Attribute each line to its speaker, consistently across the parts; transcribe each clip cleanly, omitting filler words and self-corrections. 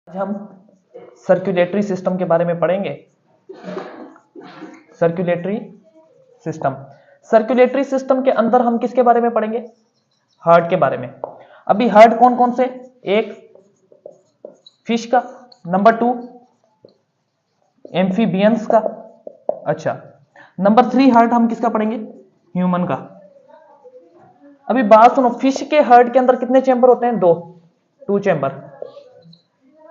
Speaker 1: आज हम circulatory system के बारे में पढ़ेंगे। सर्कुलेटरी सिस्टम, सर्कुलेटरी सिस्टम के अंदर हम किसके बारे में पढ़ेंगे? हार्ट के बारे में। अभी हार्ट कौन कौन से? एक फिश का, नंबर 2 एम्फीबियंस का, अच्छा नंबर 3 हार्ट हम किसका पढ़ेंगे? ह्यूमन का। अभी बात सुनो, फिश के हार्ट के अंदर कितने चैम्बर होते हैं? 2 चैम्बर।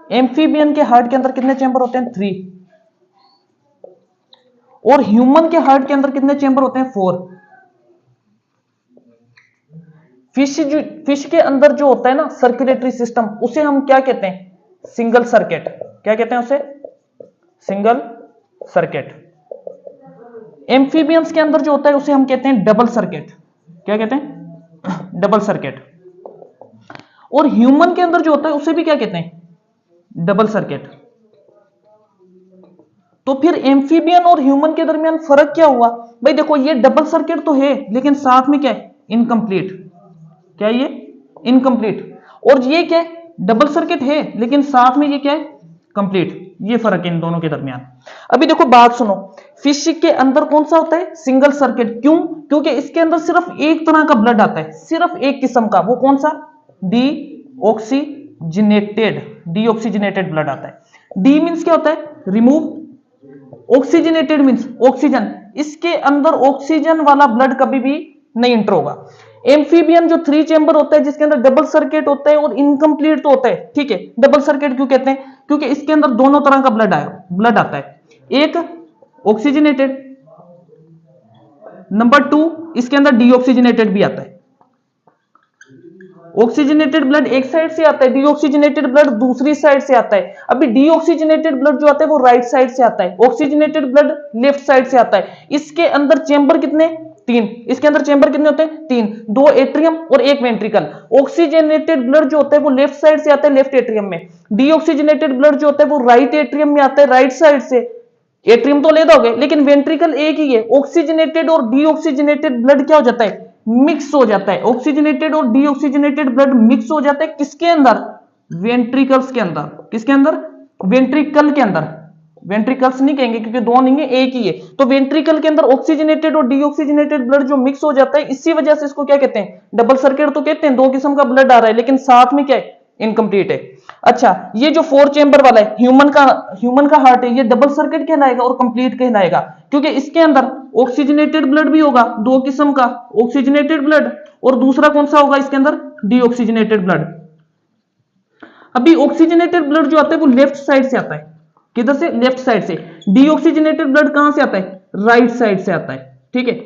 Speaker 1: एम्फीबियन के हार्ट के अंदर कितने चैम्बर होते हैं? 3। और ह्यूमन के हार्ट के अंदर कितने चैम्बर होते हैं? 4। फिश के अंदर जो होता है ना सर्कुलेटरी सिस्टम, उसे हम क्या कहते हैं? Single circuit. क्या कहते हैं उसे? Single circuit. एम्फीबियंस के अंदर जो होता है उसे हम कहते हैं डबल सर्किट। क्या कहते हैं? Double circuit. और ह्यूमन के अंदर जो होता है उसे भी क्या कहते हैं? Double circuit. तो फिर एम्फीबियन और ह्यूमन के दरमियान फर्क क्या हुआ? भाई देखो, ये डबल सर्किट तो है लेकिन साथ में क्या है? इनकम्प्लीट। क्या ये? इनकम्प्लीट। और ये क्या है? डबल सर्किट है लेकिन साथ में ये क्या है? कंप्लीट। ये फर्क है इन दोनों के दरमियान। अभी देखो बात सुनो, फिश के अंदर कौन सा होता है? Single circuit. क्यों? क्योंकि इसके अंदर सिर्फ एक तरह का ब्लड आता है, सिर्फ एक किस्म का। वो कौन सा? डीऑक्सीजनेटेड ब्लड आता है। डी मींस क्या होता है? रिमूव। Oxygenated means oxygen. इसके अंदर ऑक्सीजन वाला ब्लड कभी भी नहीं इंटर होगा। एम्फीबियन जो 3 चैम्बर होता है जिसके अंदर डबल सर्किट होता है और इनकम्प्लीट तो होता है, ठीक है। डबल सर्किट क्यों कहते हैं? क्योंकि इसके अंदर दोनों तरह का ब्लड आता है। एक ऑक्सीजनेटेड, नंबर 2 इसके अंदर डीऑक्सीजनेटेड भी आता है। ऑक्सीजनेटेड ब्लड एक साइड से आता है, डीऑक्सीजनेटेड ब्लड दूसरी साइड से आता है। अभी डीऑक्सीजनेटेड ब्लड जो आता है वो राइट साइड से आता है, ऑक्सीजनेटेड ब्लड लेफ्ट साइड से आता है। इसके अंदर चेंबर कितने? 3। इसके अंदर चेंबर कितने होते हैं? 3। 2 एट्रियम और 1 वेंट्रिकल। ऑक्सीजनेटेड ब्लड जो होता है वो लेफ्ट साइड से आता है, लेफ्ट एट्रियम में। डीऑक्सीजनेटेड ब्लड जो होता है वो राइट एट्रियम में आता है, राइट साइड से। एट्रियम तो ले दोगे लेकिन वेंट्रिकल एक ही है। ऑक्सीजनेटेड और डीऑक्सीजनेटेड ब्लड क्या हो जाता है? मिक्स हो जाता है। ऑक्सीजनेटेड और डीऑक्सीजनेटेड ब्लड मिक्स हो जाता है किसके अंदर? वेंट्रिकल्स के अंदर। किसके अंदर? वेंट्रिकल के अंदर। वेंट्रिकल्स नहीं कहेंगे क्योंकि दो नहीं है, एक ही है। तो वेंट्रिकल के अंदर ऑक्सीजनेटेड और डीऑक्सीजनेटेड ब्लड जो मिक्स हो जाता है, इसी वजह से इसको क्या कहते हैं? डबल सर्किट तो कहते हैं। 2 किस्म का ब्लड आ रहा है लेकिन साथ में क्या है? इनकम्प्लीट है। अच्छा, ये जो 4 चेंबर वाला है ह्यूमन का हार्ट है, ये डबल सर्किट कहलाएगा और कंप्लीट कहलाएगा क्योंकि इसके अंदर ऑक्सीजनेटेड ब्लड भी होगा 2 किस्म का, ऑक्सीजनेटेड ब्लड, और दूसरा कौन सा होगा इसके अंदर? Deoxygenated blood. अभी ऑक्सीजनेटेड ब्लड जो आता है वो लेफ्ट साइड से आता है। किधर से? लेफ्ट साइड से। डीऑक्सीजनेटेड ब्लड कहां से आता है? राइट साइड से आता है, ठीक है।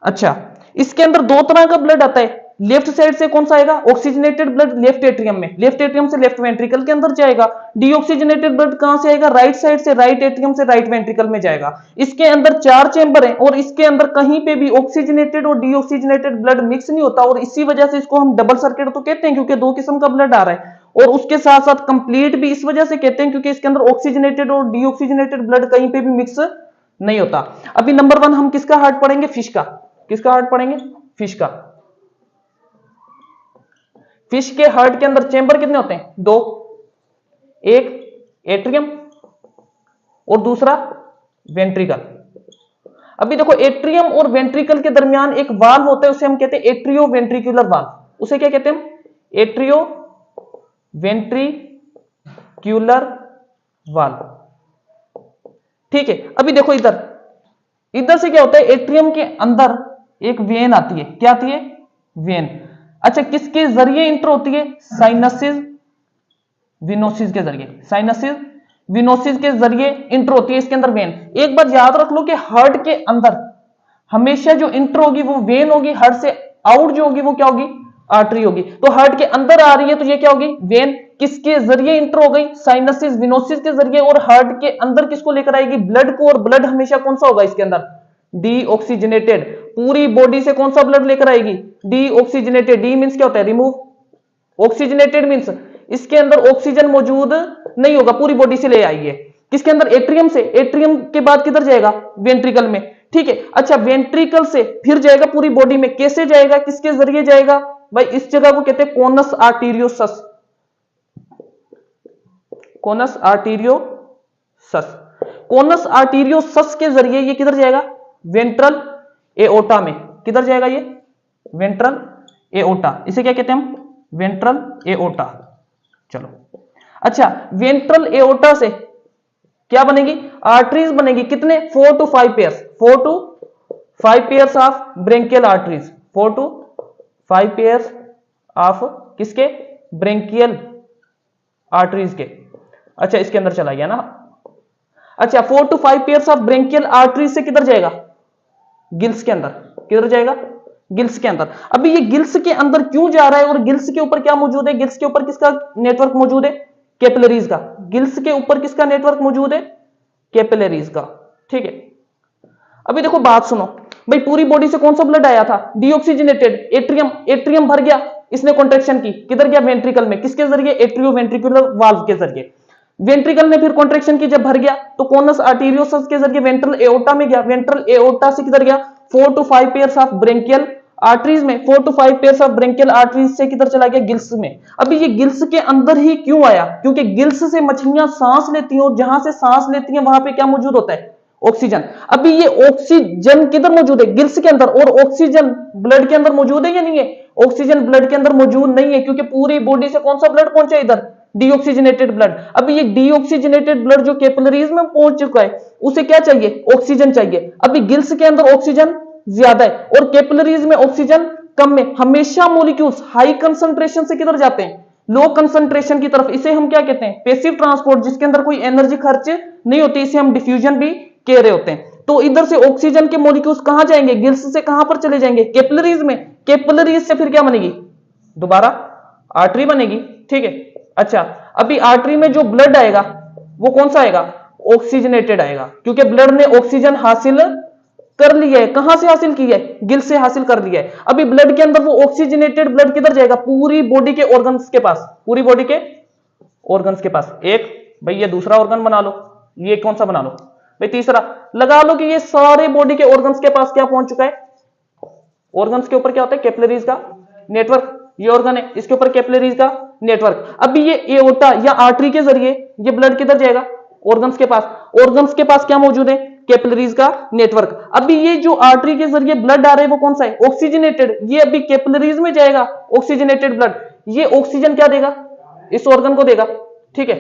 Speaker 1: अच्छा, इसके अंदर 2 तरह का ब्लड आता है। लेफ्ट साइड से कौन सा आएगा? ऑक्सीजनेटेड ब्लड लेफ्ट एट्रियम में, लेफ्ट एट्रियम से लेफ्ट वेंट्रिकल के अंदर जाएगा। डीऑक्सीजनेटेड ब्लड कहां से आएगा? राइट साइड से, राइट एट्रियम से राइट वेंट्रिकल में जाएगा। इसके अंदर 4 चेंबर हैं और इसके अंदर कहीं पे भी ऑक्सीजनेटेड और डीऑक्सीजनेटेड ब्लड मिक्स नहीं होता और इसी वजह से इसको हम डबल सर्किट तो कहते हैं क्योंकि 2 किस्म का ब्लड आ रहा है। और उसके साथ साथ कंप्लीट भी इस वजह से कहते हैं क्योंकि इसके अंदर ऑक्सीजनेटेड और डीऑक्सीजनेटेड ब्लड कहीं पे भी मिक्स नहीं होता। अभी नंबर 1 हम किसका हार्ट पढ़ेंगे? फिश का। किसका हार्ट पढ़ेंगे? फिश का। फिश के हार्ट के अंदर चेंबर कितने होते हैं? 2। एक एट्रियम और दूसरा वेंट्रिकल। अभी देखो, एट्रियम और वेंट्रिकल के दरमियान एक वाल्व होता है, उसे हम कहते हैं एट्रियो वेंट्रिकुलर वाल्व। उसे क्या कहते हैं? एट्रियो वेंट्रिक्यूलर वाल्व, ठीक है। अभी देखो इधर से क्या होता है? एट्रियम के अंदर एक वेन आती है। क्या आती है? वेन। अच्छा, किसके जरिए इंटर होती है? साइनसिस विनोसिस के जरिए। साइनसिस विनोसिस के जरिए इंटर होती है इसके अंदर वेन। एक बात याद रख लो कि हार्ट के अंदर हमेशा जो इंटर होगी वो वेन होगी, हार्ट से आउट जो होगी वो क्या होगी? आर्टरी होगी। तो हार्ट के अंदर आ रही है तो ये क्या होगी? वेन। किसके जरिए इंटर हो गई? साइनसिस विनोसिस के जरिए। और हार्ट के अंदर किसको लेकर आएगी? ब्लड को। और ब्लड हमेशा कौन सा होगा इसके अंदर? डीऑक्सीजनेटेड। पूरी बॉडी से कौन सा ब्लड लेकर आएगी? डीऑक्सीजनेटेड। डी मींस क्या होता है? रिमूव। ऑक्सीजनेटेड मींस इसके अंदर ऑक्सीजन मौजूद नहीं होगा, पूरी बॉडी से ले आइए। किसके अंदर? एट्रियम से। एट्रियम के बाद किधर जाएगा? वेंट्रिकल में, ठीक है। अच्छा, वेंट्रिकल से फिर जाएगा पूरी बॉडी में। कैसे जाएगा? किसके जरिए जाएगा? भाई इस जगह को कहते हैं कोनस आर्टेरियोसस। कोनस आर्टीरियोसस। कोनस आर्टीरियोसस के जरिए ये किधर जाएगा? वेंट्रल एओर्टा में। किधर जाएगा ये? Ventral aorta. इसे क्या कहते हैं हम? Ventral aorta. चलो, अच्छा, वेंट्रल एओर्टा से क्या बनेगी? आर्टरीज बनेगी। कितने? 4 to 5 pairs. 4 to 5 pairs of branchial arteries. 4 to 5 pairs of किसके? ब्रेंकियल आर्टरीज के। अच्छा, इसके अंदर चला गया ना। अच्छा, 4 to 5 pairs of branchial arteries से किधर जाएगा? गिल्स के अंदर। किधर जाएगा? गिल्स के अंदर। अभी ये गिल्स के अंदर क्यों जा रहा है और गिल्स के ऊपर क्या मौजूद है? गिल्स के ऊपर किसका नेटवर्क मौजूद है? कैपिलरीज का। गिल्स के ऊपर किसका नेटवर्क मौजूद है? कैपिलरीज का। ठीक है, अभी देखो बात सुनो भाई, पूरी बॉडी से कौन सा ब्लड आया था? डीऑक्सीजनेटेड। एट्रियम, एट्रियम भर गया, इसने कॉन्ट्रेक्शन की। किधर गया? वेंट्रिकल में। किसके जरिए? एट्रियो वेंट्रिकुलर वाल्व के जरिए। वेंट्रिकल ने फिर कॉन्ट्रेक्शन की, जब भर गया तो कोनस आर्टीरियोसस के जरिए वेंट्रल एओर्टा में गया। वेंट्रल एओर्टा से किधर गया? 4 to 5 pairs of branchial arteries में। 4 to 5 pairs of branchial arteries से किधर चला गया? गिल्स में। अभी ये गिल्स के अंदर ही क्यों आया? क्योंकि गिल्स से मछलियां सांस लेती हैं और जहां से सांस लेती हैं वहां पे क्या मौजूद होता है? ऑक्सीजन। अभी ये ऑक्सीजन किधर मौजूद है? गिल्स के अंदर। और ऑक्सीजन ब्लड के अंदर मौजूद है या नहीं है? ऑक्सीजन ब्लड के अंदर मौजूद नहीं है, क्योंकि पूरी बॉडी से कौन सा ब्लड पहुंचा इधर? Deoxygenated blood. अभी ये डीऑक्सीजनेटेड ब्लड जो कैपिलरीज में पहुंच चुका है, उसे क्या चाहिए? ऑक्सीजन चाहिए। अभी गिल्स के अंदर ऑक्सीजन ज्यादा है और कैपिलरीज में ऑक्सीजन कम में। हमेशा मॉलिक्यूल्स हाई कंसंट्रेशन से किधर जाते हैं? लो कंसंट्रेशन की तरफ। इसे हम क्या कहते हैं? पैसिव ट्रांसपोर्ट, जिसके अंदर कोई एनर्जी खर्च नहीं होती। इसे हम डिफ्यूजन भी कह रहे होते हैं। तो इधर से ऑक्सीजन के मॉलिक्यूल्स कहां जाएंगे? गिल्स से कहां पर चले जाएंगे? कैपिलरीज में। कैपिलरीज से फिर क्या बनेगी? दोबारा आर्टरी बनेगी। ठीक है, अच्छा, अभी आर्टरी में जो ब्लड आएगा वो कौन सा आएगा? ऑक्सीजनेटेड आएगा, क्योंकि ब्लड ने ऑक्सीजन हासिल कर लिया है। कहां से हासिल की है? गिल से हासिल कर लिया है। अभी ब्लड के अंदर वो ऑक्सीजनेटेड ब्लड किधर जाएगा? पूरी बॉडी के ऑर्गन्स के पास। पूरी बॉडी के ऑर्गन्स के पास। एक भाई ये दूसरा ऑर्गन बना लो, ये कौन सा बना लो भाई? तीसरा। लगा लो कि ये सारे बॉडी के ऑर्गन्स के पास क्या पहुंच चुका है? ऑर्गन्स के ऊपर क्या होता है? कैपिलरीज का नेटवर्क। ये ऑर्गन है, इसके ऊपर कैपिलरीज का नेटवर्क। अभी ये एओर्टा या आर्टरी के जरिए ये ब्लड किधर जाएगा? ऑर्गन्स के पास। ऑर्गन्स के पास क्या मौजूद है? कैपिलरीज का नेटवर्क। अभी ये जो आर्टरी के जरिए ब्लड आ रहा है वो कौन सा है? ऑक्सीजनेटेड। ये अभी कैपिलरीज में जाएगा ऑक्सीजनेटेड ब्लड। ये ऑक्सीजन क्या देगा? इस ऑर्गन को देगा। ठीक है,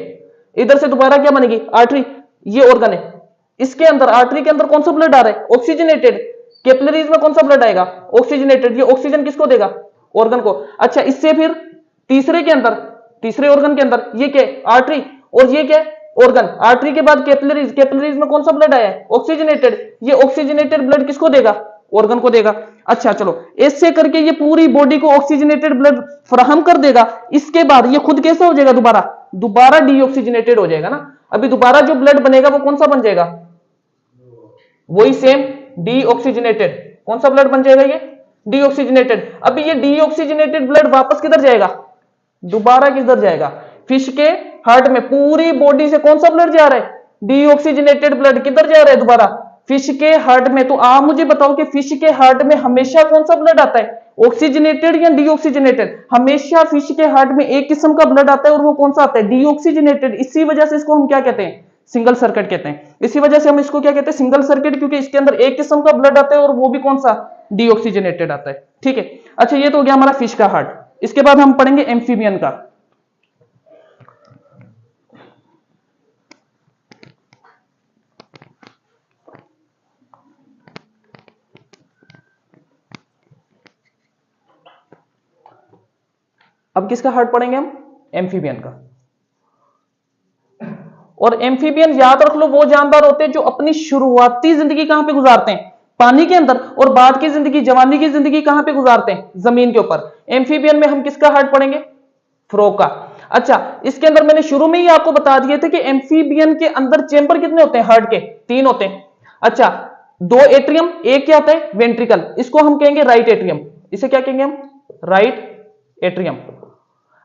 Speaker 1: इधर से दोबारा क्या बनेगी? आर्टरी। ये ऑर्गन है, इसके अंदर आर्टरी के अंदर कौन सा ब्लड आ रहा है? ऑक्सीजनेटेड। कैपिलरीज में कौन सा ब्लड आएगा? ऑक्सीजनेटेड। ये ऑक्सीजन किसको देगा? ऑर्गन को। अच्छा, इससे फिर तीसरे के अंदर, तीसरे ऑर्गन के अंदर ये क्या? आर्टरी। और ये क्या? ऑर्गन। आर्टरी के बाद कैपिलरीज। कैपिलरीज में कौन सा ब्लड आया है? ऑक्सीजनेटेड। ये ऑक्सीजनेटेड ब्लड किसको देगा? ऑर्गन को देगा। अच्छा चलो, ऐसे करके ये पूरी बॉडी को ऑक्सीजनेटेड ब्लड फराहम कर देगा। इसके बाद ये खुद कैसे हो जाएगा? दोबारा डीऑक्सीजनेटेड हो जाएगा ना। अभी दोबारा जो ब्लड बनेगा वो कौन सा बन जाएगा? वही सेम डीऑक्सीजनेटेड। कौन सा ब्लड बन जाएगा? ये डीऑक्सीजनेटेड। अभी ये डीऑक्सीजनेटेड ब्लड वापस किधर जाएगा? दोबारा किधर जाएगा? फिश के हार्ट में। पूरी बॉडी से कौन सा ब्लड जा रहा है? Deoxygenated blood. किधर जा रहा है? दोबारा फिश के हार्ट में। तो आप मुझे बताओ कि फिश के हार्ट में हमेशा कौन सा ब्लड आता है? ऑक्सीजनेटेड या डीऑक्सीजनेटेड? हमेशा फिश के हार्ट में एक किस्म का ब्लड आता है और वो कौन सा आता है? डीऑक्सीजनेटेड। इसी वजह से इसको हम क्या कहते हैं? सिंगल सर्किट कहते हैं। इसी वजह से हम इसको क्या कहते हैं? सिंगल सर्किट, क्योंकि इसके अंदर एक किस्म का ब्लड आता है और वो भी कौन सा? डीऑक्सीजनेटेड आता है। ठीक है, अच्छा, ये तो हो गया हमारा फिश का हार्ट। इसके बाद हम पढ़ेंगे एम्फीबियन का। अब किसका हार्ट पढ़ेंगे हम? एम्फीबियन का। और एम्फीबियन याद रख लो, वो जानदार होते हैं जो अपनी शुरुआती जिंदगी कहां पे गुजारते हैं? पानी के अंदर। और बाद की जिंदगी, जवानी की जिंदगी कहां पे गुजारते हैं? जमीन के ऊपर। एम्फीबियन में हम किसका हार्ट पढ़ेंगे? फ्रॉग का। अच्छा, इसके अंदर मैंने शुरू में ही आपको बता दिए थे कि एम्फीबियन के अंदर चेंबर कितने होते हैं? हार्ट के 3 होते हैं। अच्छा, 2 एट्रियम, एक क्या होता है? वेंट्रिकल। इसको हम कहेंगे राइट एट्रियम। इसे क्या कहेंगे हम? Right atrium.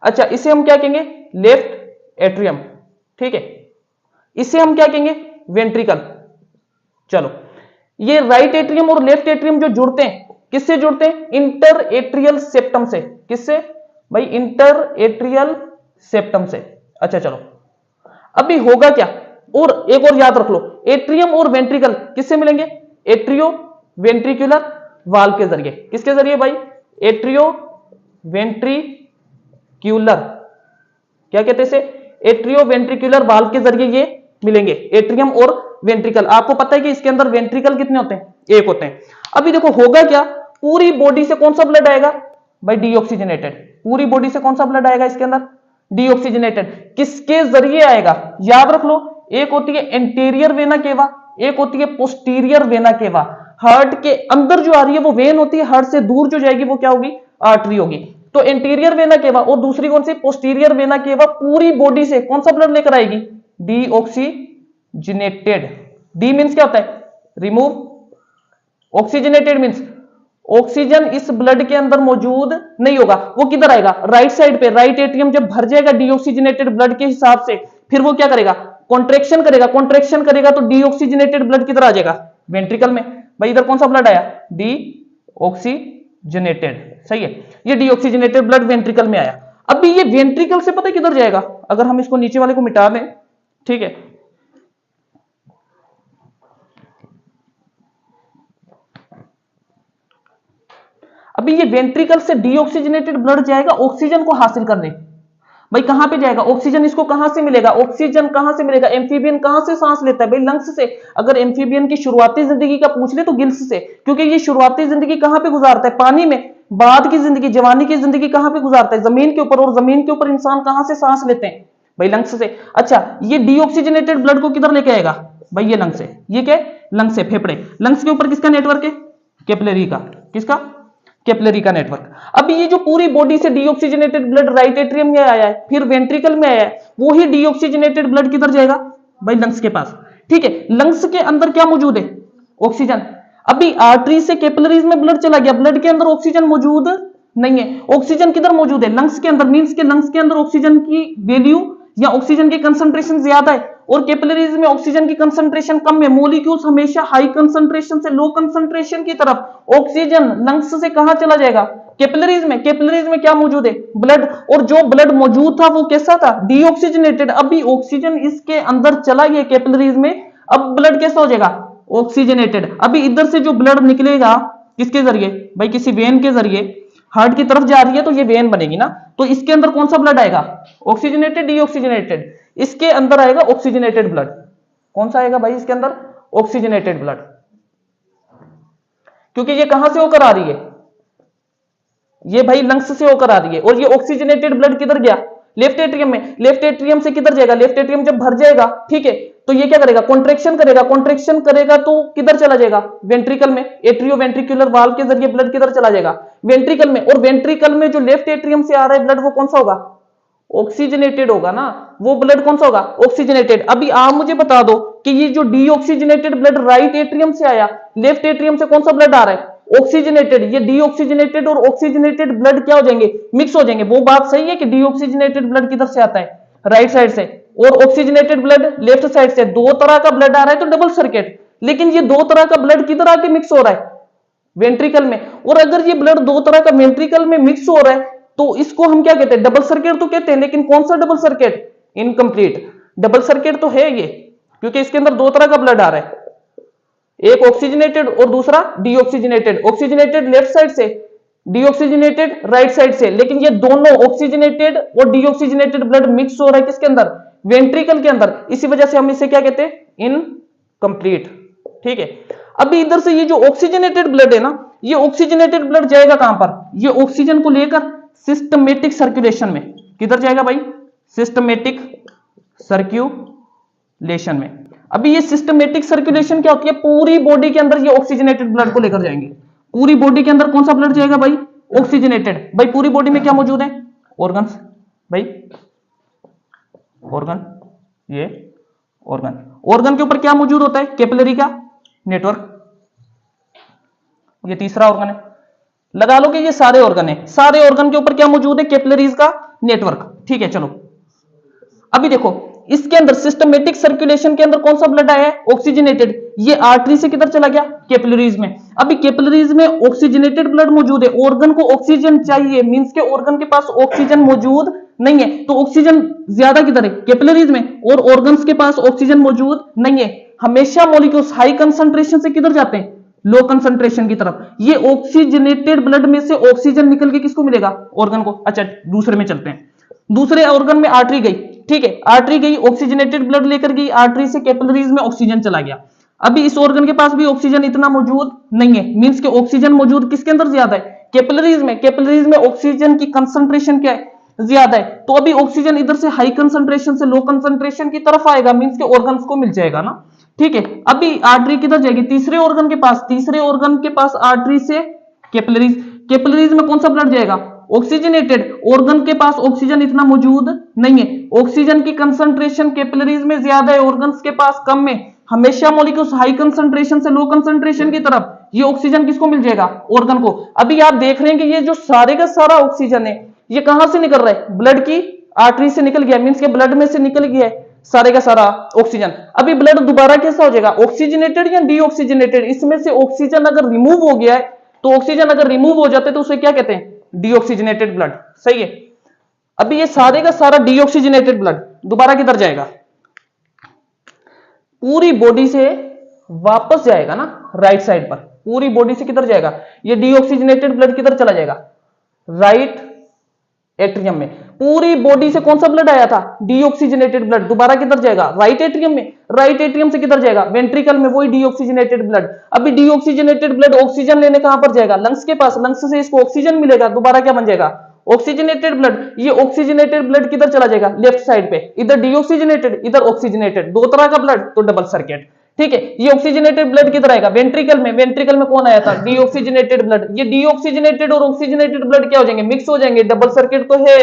Speaker 1: अच्छा, इसे हम क्या कहेंगे? Left atrium. ठीक है, इसे हम क्या कहेंगे? वेंट्रिकल। चलो, ये राइट एट्रियम और लेफ्ट एट्रियम जो जुड़ते हैं, किससे जुड़ते हैं? इंटर एट्रियल सेप्टम से। किससे भाई? इंटर एट्रियल सेप्टम से। अच्छा चलो, अभी होगा क्या, और एक और याद रख लो, एट्रियम और वेंट्रिकल किससे मिलेंगे, एट्रियो वेंट्रिकुलर वाल्व के जरिए। किसके जरिए भाई, एट्रियो वेंट्रिक्यूलर, क्या कहते हैं इसे, एट्रियो वेंट्रिकुलर वाल्व के जरिए ये मिलेंगे, एट्रियम और वेंट्रिकल। आपको पता है कि इसके अंदर वेंट्रिकल कितने होते हैं, एक होते हैं। अभी देखो होगा क्या, पूरी बॉडी से कौन सा ब्लड आएगा भाई, डीऑक्सीजनेटेड। पूरी बॉडी से कौन सा ब्लड आएगा इसके अंदर, डीऑक्सीजनेटेड। किसके जरिए आएगा, याद रख लो, एक होती है एंटीरियर वेना केवा, एक होती है पोस्टीरियर वेना केवा। हार्ट के अंदर जो आ रही है वो वेन होती है, हार्ट से दूर जो जाएगी वो क्या होगी, आर्टरी होगी। तो एंटीरियर वेना केवा और दूसरी कौन सी, पोस्टीरियर वेना केवा, पूरी बॉडी से कौन सा ब्लड लेकर आएगी, डीऑक्सीजनेटेड। डी मींस क्या होता है, रिमूव, ऑक्सीजनेटेड मींस ऑक्सीजन इस ब्लड के अंदर मौजूद नहीं होगा, वो किधर आएगा, राइट साइड पे। राइट एट्रियम जब भर जाएगा डीऑक्सीजनेटेड ब्लड के हिसाब से, फिर वो क्या करेगा, कॉन्ट्रेक्शन करेगा, कॉन्ट्रेक्शन करेगा तो डीऑक्सीजनेटेड ब्लड किधर आ जाएगा, वेंट्रिकल में। भाई इधर कौन सा ब्लड आया, डीऑक्सीजनेटेड, सही है, ये डीऑक्सीजनेटेड ब्लड वेंट्रिकल में आया। अभी ये वेंट्रिकल से पता है किधर जाएगा, अगर हम इसको नीचे वाले को मिटा दें, ठीक है, अभी ये वेंट्रिकल से डीऑक्सीजनेटेड ब्लड जाएगा ऑक्सीजन को हासिल करने। भाई कहां पे जाएगा ऑक्सीजन, इसको कहां से मिलेगा, ऑक्सीजन कहां से मिलेगा, एम्फीबियन कहां से सांस लेता है भाई, लंग्स से। अगर एम्फीबियन की शुरुआती जिंदगी का पूछ ले तो गिल्स से, क्योंकि ये शुरुआती जिंदगी कहां पे गुजारता है, पानी में। बाद की जिंदगी, जवानी की जिंदगी कहां पे गुजारता है, जमीन के ऊपर। और जमीन के ऊपर इंसान कहां से सांस लेते हैं भाई, लंग्स से। अच्छा, ये डीऑक्सीजनेटेड ब्लड को किधर लेके आएगा भाई, ये लंग्स से। ये क्या है, लंग्स से, फेफड़े। लंग्स के ऊपर किसका नेटवर्क है, कैपिलरी का। किसका, कैपिलरी का नेटवर्क। अब ये जो पूरी बॉडी से डीऑक्सीजनेटेड ब्लड राइट एट्रियम में आया है, फिर वेंट्रिकल में आया है, वो ही डीऑक्सीजनेटेड ब्लड किधर जाएगा भाई, लंग्स के पास। ठीक है, लंग्स के अंदर क्या मौजूद है, ऑक्सीजन। अभी आर्टरी से कैपिलरीज में ब्लड चला गया, ब्लड के अंदर ऑक्सीजन मौजूद नहीं है। ऑक्सीजन किधर मौजूद है, लंग्स के अंदर। मींस के लंग्स के अंदर ऑक्सीजन की वैल्यू या ऑक्सीजन की कंसंट्रेशन ज्यादा है, और कैपिलरीज में ऑक्सीजन की कंसंट्रेशन कम है। मॉलिक्यूल्स हमेशा हाई कंसंट्रेशन से लो कंसंट्रेशन की तरफ। ऑक्सीजन लंग्स से कहां चला जाएगा, कैपिलरीज में। कैपिलरीज में क्या मौजूद है, ब्लड। और जो ब्लड मौजूद था वो कैसा था, डीऑक्सीजनेटेड। अभी ऑक्सीजन इसके अंदर चला गया कैपिलरीज में, अब ब्लड कैसा हो जाएगा, ऑक्सीजनेटेड। अभी इधर से जो ब्लड निकलेगा किसके जरिए भाई, किसी वेन के जरिए हार्ट की तरफ जा रही है तो ये वेन बनेगी ना, तो इसके अंदर कौन सा ब्लड आएगा, ऑक्सीजनेटेड, डीऑक्सीजनेटेड। इसके अंदर आएगा ऑक्सीजनेटेड ब्लड। कौन सा आएगा भाई इसके अंदर, ऑक्सीजनेटेड ब्लड, क्योंकि ये कहां से होकर आ रही है, ये भाई लंग्स से होकर आ रही है। और ये ऑक्सीजनेटेड ब्लड किधर गया, लेफ्ट एट्रियम में। लेफ्ट एट्रियम से किधर जाएगा, लेफ्ट एट्रियम जब भर जाएगा, ठीक है, तो ये क्या करेगा, कॉन्ट्रेक्शन करेगा। कॉन्ट्रेक्शन करेगा तो किधर चला जाएगा, वेंट्रिकल में। एट्रियो वेंट्रिकुलर वाल्व के जरिए ब्लड किधर चला जाएगा, वेंट्रिकल में। और वेंट्रिकल में जो लेफ्ट एट्रियम से आ रहा है ब्लड, वो कौन सा होगा, ऑक्सीजनेटेड होगा ना। वो ब्लड कौन सा होगा, ऑक्सीजनेटेड। अभी आप मुझे बता दो कि ये जो डीऑक्सीजनेटेड ब्लड राइट एट्रियम से आया, लेफ्ट एट्रियम से कौन सा ब्लड आ रहा है, ऑक्सीजनेटेड। ये डीऑक्सीजनेटेड और ऑक्सीजनेटेड ब्लड क्या हो जाएंगे, मिक्स हो जाएंगे। वो बात सही है कि डीऑक्सीजनेटेड ब्लड किधर से आता है, राइट साइड से, और ऑक्सीजनेटेड ब्लड लेफ्ट साइड से। दो तरह का ब्लड आ रहा है तो डबल सर्किट। लेकिन ये दो तरह का ब्लड किधर आके मिक्स हो रहा है, वेंट्रिकल में। और अगर ये ब्लड दो तरह का वेंट्रिकल में मिक्स हो रहा है तो इसको हम क्या कहते हैं, डबल सर्किट तो कहते हैं। लेकिन कौन सा double circuit, incomplete double circuit तो है ये, क्योंकि इसके अंदर दो तरह का ब्लड आ रहा है, एक ऑक्सीजनेटेड और दूसरा डीऑक्सीजनेटेड। ऑक्सीजनेटेड लेफ्ट साइड से, डीऑक्सीजनेटेड राइट साइड से। लेकिन ये दोनों ऑक्सीजनेटेड और डीऑक्सीजनेटेड ब्लड मिक्स हो रहा है किसके अंदर, वेंट्रिकल के अंदर। इसी वजह से हम इसे क्या कहते हैं, इनकम्प्लीट। ठीक है, अभी इधर से ये जो ऑक्सीजनेटेड ब्लड है ना, ये ऑक्सीजनेटेड ब्लड जाएगा कहां पर, ये ऑक्सीजन को लेकर सिस्टमेटिक सर्कुलेशन में। किधर जाएगा भाई, सिस्टमेटिक सर्कुलेशन में। अभी ये सिस्टमेटिक सर्कुलेशन क्या होती है, पूरी बॉडी के अंदर ये ऑक्सीजनेटेड ब्लड को लेकर जाएंगे। पूरी बॉडी के अंदर कौन सा ब्लड जाएगा भाई, ऑक्सीजनेटेड। भाई पूरी बॉडी में क्या मौजूद है, ऑर्गन्स भाई, ऑर्गन, ये ऑर्गन। ऑर्गन के ऊपर क्या मौजूद होता है, कैपिलरी का नेटवर्क। ये तीसरा ऑर्गन है, लगा लो कि ये सारे ऑर्गन है। सारे ऑर्गन के ऊपर क्या मौजूद है, कैपिलरीज का नेटवर्क। ठीक है, चलो अभी देखो इसके अंदर सिस्टमेटिक सर्कुलेशन के अंदर कौन सा ब्लड आया है? ऑक्सीजनेटेड। ये आर्टरी से किधर चला गया? कैपिलरीज में। अभी कैपिलरीज में ऑक्सीजनेटेड ब्लड मौजूद है, ऑर्गन को ऑक्सीजन चाहिए, मींस के ऑर्गन के पास ऑक्सीजन मौजूद नहीं है, तो ऑक्सीजन ज्यादा किधर है? कैपिलरीज में। और ऑर्गन्स के पास ऑक्सीजन मौजूद नहीं है। हमेशा मॉलिक्यूल्स हाई कंसंट्रेशन से किधर जाते हैं? लो कंसंट्रेशन की तरफ। ये ऑक्सीजनेटेड ब्लड में से ऑक्सीजन निकल के किसको मिलेगा? ऑर्गन को। अच्छा दूसरे में चलते हैं। दूसरे ऑर्गन में आर्टरी गई, ठीक है, आर्टरी गई, ऑक्सीजनेटेड ब्लड लेकर गई, आर्टरी से कैपिलरीज में ऑक्सीजन चला गया। अभी इस ऑर्गन के पास भी ऑक्सीजन इतना मौजूद नहीं है, मींस के ऑक्सीजन मौजूद किसके अंदर ज्यादा है? कैपिलरीज में। कैपिलरीज में ऑक्सीजन की कंसंट्रेशन क्या है? ज्यादा है। तो अभी ऑक्सीजन इधर से हाई कंसंट्रेशन से लो कंसंट्रेशन की तरफ आएगा, मींस के ऑर्गन्स को मिल जाएगा ना, ठीक है। अभी आर्टरी किधर जाएगी? तीसरे ऑर्गन के पास। तीसरे ऑर्गन के पास आर्टरी से कैपिलरीज। कैपिलरीज में कौन सा ब्लड जाएगा? ऑक्सीजनेटेड। ऑर्गन के पास ऑक्सीजन इतना मौजूद नहीं है, ऑक्सीजन की कंसंट्रेशन कैपिलरीज में ज्यादा है, ऑर्गन्स के पास कम है। हमेशा मॉलिक्यूल्स हाई कंसंट्रेशन से लो कंसंट्रेशन की तरफ, ये ऑक्सीजन किसको मिल जाएगा? ऑर्गन को। अभी आप देख रहे हैं कि ये जो सारे का सारा ऑक्सीजन है, ये कहां से निकल रहा है? ब्लड की आर्टरी से निकल गया, मींस के ब्लड में से निकल गया है सारे का सारा ऑक्सीजन। अभी ब्लड दोबारा कैसा हो जाएगा? ऑक्सीजनेटेड या डीऑक्सीजनेटेड? इसमें से ऑक्सीजन अगर रिमूव हो गया है, तो ऑक्सीजन अगर रिमूव हो जाते तो उसे क्या कहते हैं? Deoxygenated blood. सही है। अभी ये सारे का सारा डीऑक्सीजनेटेड ब्लड दोबारा किधर जाएगा? पूरी बॉडी से वापस जाएगा ना, राइट साइड पर। पूरी बॉडी से किधर जाएगा? ये डीऑक्सीजनेटेड ब्लड किधर चला जाएगा? राइट एट्रियम में। पूरी बॉडी से कौन सा ब्लड आया था? Deoxygenated blood. दोबारा किधर जाएगा? राइट एट्रियम में। राइट एट्रियम से किधर जाएगा? वेंट्रिकल में, वही डीऑक्सीजनेटेड ब्लड। अभी डीऑक्सीजनेटेड ब्लड ऑक्सीजन लेने कहां पर जाएगा? लंग्स के पास। लंग्स से इसको ऑक्सीजन मिलेगा, दोबारा क्या बन जाएगा? Oxygenated blood. ये ऑक्सीजनेटेड ब्लड किधर चला जाएगा? लेफ्ट साइड पे। इधर डीऑक्सीजनेटेड, इधर ऑक्सीजनेटेड, दो तरह का ब्लड, तो डबल सर्किट, ठीक है। ये ऑक्सीजनेटेड ब्लड किधर आएगा? वेंट्रिकल में। वेंट्रिकल में कौन आया था? Deoxygenated blood. ये डीऑक्सीजनेटेड और ऑक्सीजनेटेड ब्लड क्या हो जाएंगे? मिक्स हो जाएंगे, डबल सर्किट तो है,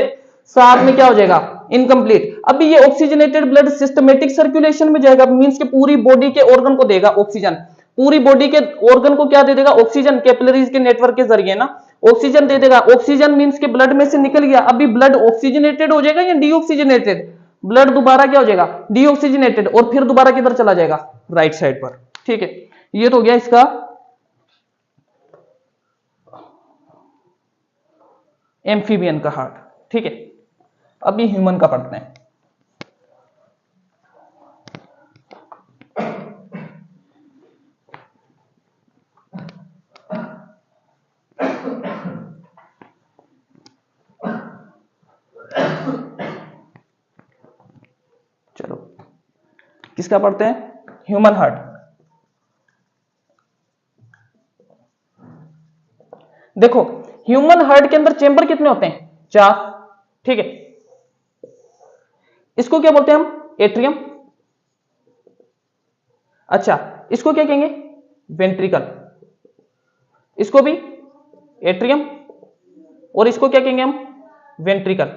Speaker 1: साथ में क्या हो जाएगा? इनकम्प्लीट। अभी ये ऑक्सीजनेटेड ब्लड सिस्टमेटिक सर्कुलेशन में जाएगा, मींस के पूरी बॉडी के ऑर्गन को देगा ऑक्सीजन। पूरी बॉडी के ऑर्गन को क्या दे देगा? ऑक्सीजन। कैपिलरीज के नेटवर्क के जरिए ना ऑक्सीजन दे देगा। ऑक्सीजन मींस के ब्लड में से निकल गया। अभी ब्लड ऑक्सीजनेटेड हो जाएगा या डीऑक्सीजनेटेड? ब्लड दोबारा क्या हो जाएगा? डीऑक्सीजनेटेड। और फिर दोबारा किधर चला जाएगा? राइट साइड पर, ठीक है। ये तो हो गया इसका एम्फीबियन का हार्ट, ठीक है। अभी ह्यूमन का पढ़ते हैं। चलो किसका पढ़ते हैं? Human heart. देखो ह्यूमन हार्ट के अंदर चेंबर कितने होते हैं? 4, ठीक है। इसको क्या बोलते हैं हम? एट्रियम। अच्छा इसको क्या कहेंगे? वेंट्रिकल। इसको भी एट्रियम, और इसको क्या कहेंगे हम? वेंट्रिकल।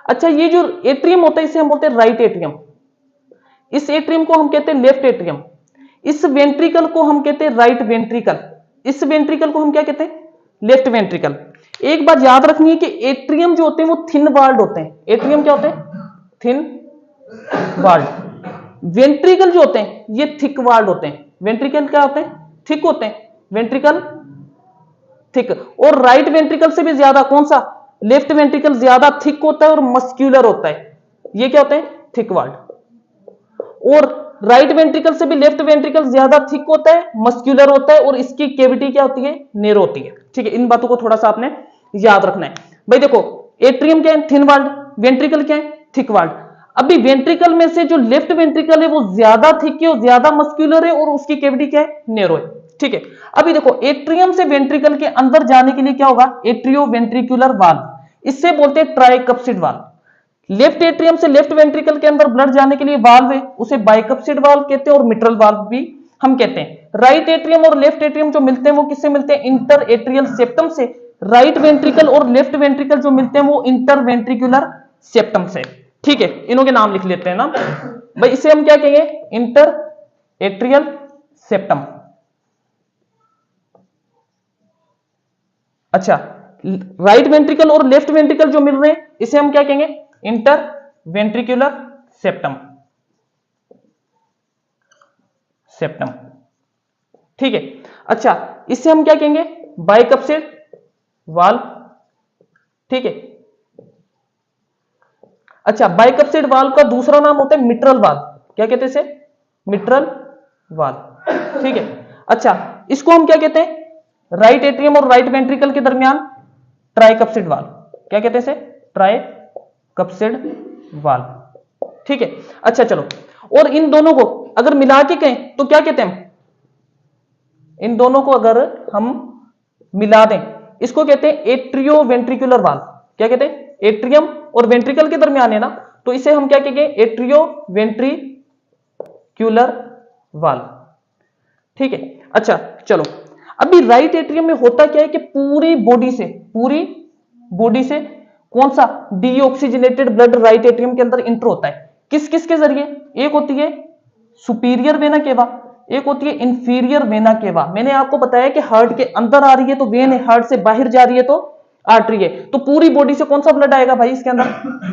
Speaker 1: अच्छा ये जो एट्रियम होता है इसे हम बोलते हैं राइट एट्रियम। इस एट्रियम को हम कहते हैं लेफ्ट एट्रियम। इस वेंट्रिकल को हम कहते हैं राइट वेंट्रिकल। इस वेंट्रिकल को हम क्या कहते हैं? Left ventricle. एक बात याद रखनी है कि एट्रियम जो होते हैं वो थिन वाल्ड होते हैं। एट्रियम क्या होते हैं? Thin walled. वेंट्रिकल जो होते हैं ये थिक वाल्ड होते हैं। वेंट्रिकल क्या होते हैं? थिक होते हैं। Ventricle thick. और राइट वेंट्रिकल से भी ज्यादा कौन सा? लेफ्ट वेंट्रिकल ज्यादा थिक होता है और मस्क्यूलर होता है। ये क्या होते हैं? Thick walled. और राइट वेंट्रिकल से भी लेफ्ट वेंट्रिकल ज्यादा थिक होता है, मस्क्यूलर होता है, और इसकी कैविटी क्या होती है? नैरो होती है, ठीक है। इन बातों को थोड़ा सा आपने याद रखना है भाई। देखो एट्रियम क्या है? Thin walled. वेंट्रिकल क्या है? Thick walled. अभी वेंट्रिकल में से जो लेफ्ट वेंट्रिकल है वो ज्यादा थिक है और ज्यादा मस्क्यूलर है, और उसकी कैविटी क्या है? नैरो है, ठीक है। अभी देखो एट्रियम से वेंट्रिकल के अंदर जाने के लिए क्या होगा? Atrio ventricular valve. इससे बोलते हैं ट्राइकप्सिड वाल्व। लेफ्ट एट्रियम से लेफ्ट वेंट्रिकल के अंदर ब्लड जाने के लिए वाल्व है, उसे बाइकप्सिड वाल्व कहते हैं, और मिट्रल वाल्व भी हम कहते हैं। राइट एट्रियम और लेफ्ट एट्रियम जो मिलते हैं वो किससे मिलते हैं? इंटर एट्रियल सेप्टम से। राइट वेंट्रिकल और लेफ्ट वेंट्रिकल जो मिलते हैं वो इंटर वेंट्रिकुलर सेप्टम से, ठीक है। इन्हों के नाम लिख लेते हैं ना भाई। इसे हम क्या कहेंगे? Inter atrial septum. अच्छा राइट वेंट्रिकल और लेफ्ट वेंट्रिकल जो मिल रहे हैं इसे हम क्या कहेंगे? इंटर वेंट्रिकुलर सेप्टम, सेप्टम, ठीक है। अच्छा, इससे हम क्या कहेंगे, बाइकप्सिड वाल्व, ठीक है। अच्छा, बाइकप्सिड वाल्व का दूसरा नाम होता है मिट्रल वाल्व, क्या कहते हैं इसे, मिट्रल वाल्व, ठीक है। अच्छा, इसको हम क्या कहते हैं, राइट एट्रियम और राइट वेंट्रिकल के दरमियान ट्राइकप्सिड वाल्व, क्या कहते हैं इसे, ट्राइकप्सिड वाल्व, ठीक है। अच्छा चलो, और इन दोनों को अगर मिला के कहें तो क्या कहते हैं हम, इन दोनों को अगर हम मिला दें इसको कहते हैं एट्रियो वेंट्रिकुलर वाल्व, क्या कहते हैं, एट्रियम और वेंट्रिकल के दरमियान है ना, तो इसे हम क्या कहेंगे, एट्रियो वेंट्रिकुलर वाल्व, ठीक है। अच्छा चलो, अभी राइट एट्रियम में होता क्या है कि पूरी बॉडी से कौन सा डीऑक्सीजनेटेड ब्लड राइट एट्रियम के अंदर इंटर होता है, किस किस के जरिए, एक होती है सुपीरियर वेना केवा, एक होती है इंफीरियर वेना केवा। मैंने आपको बताया कि हार्ट के अंदर आ रही है तो वेन है, हार्ट से बाहर जा रही है तो आर्टरी है। तो पूरी बॉडी से कौन सा ब्लड आएगा भाई इसके अंदर,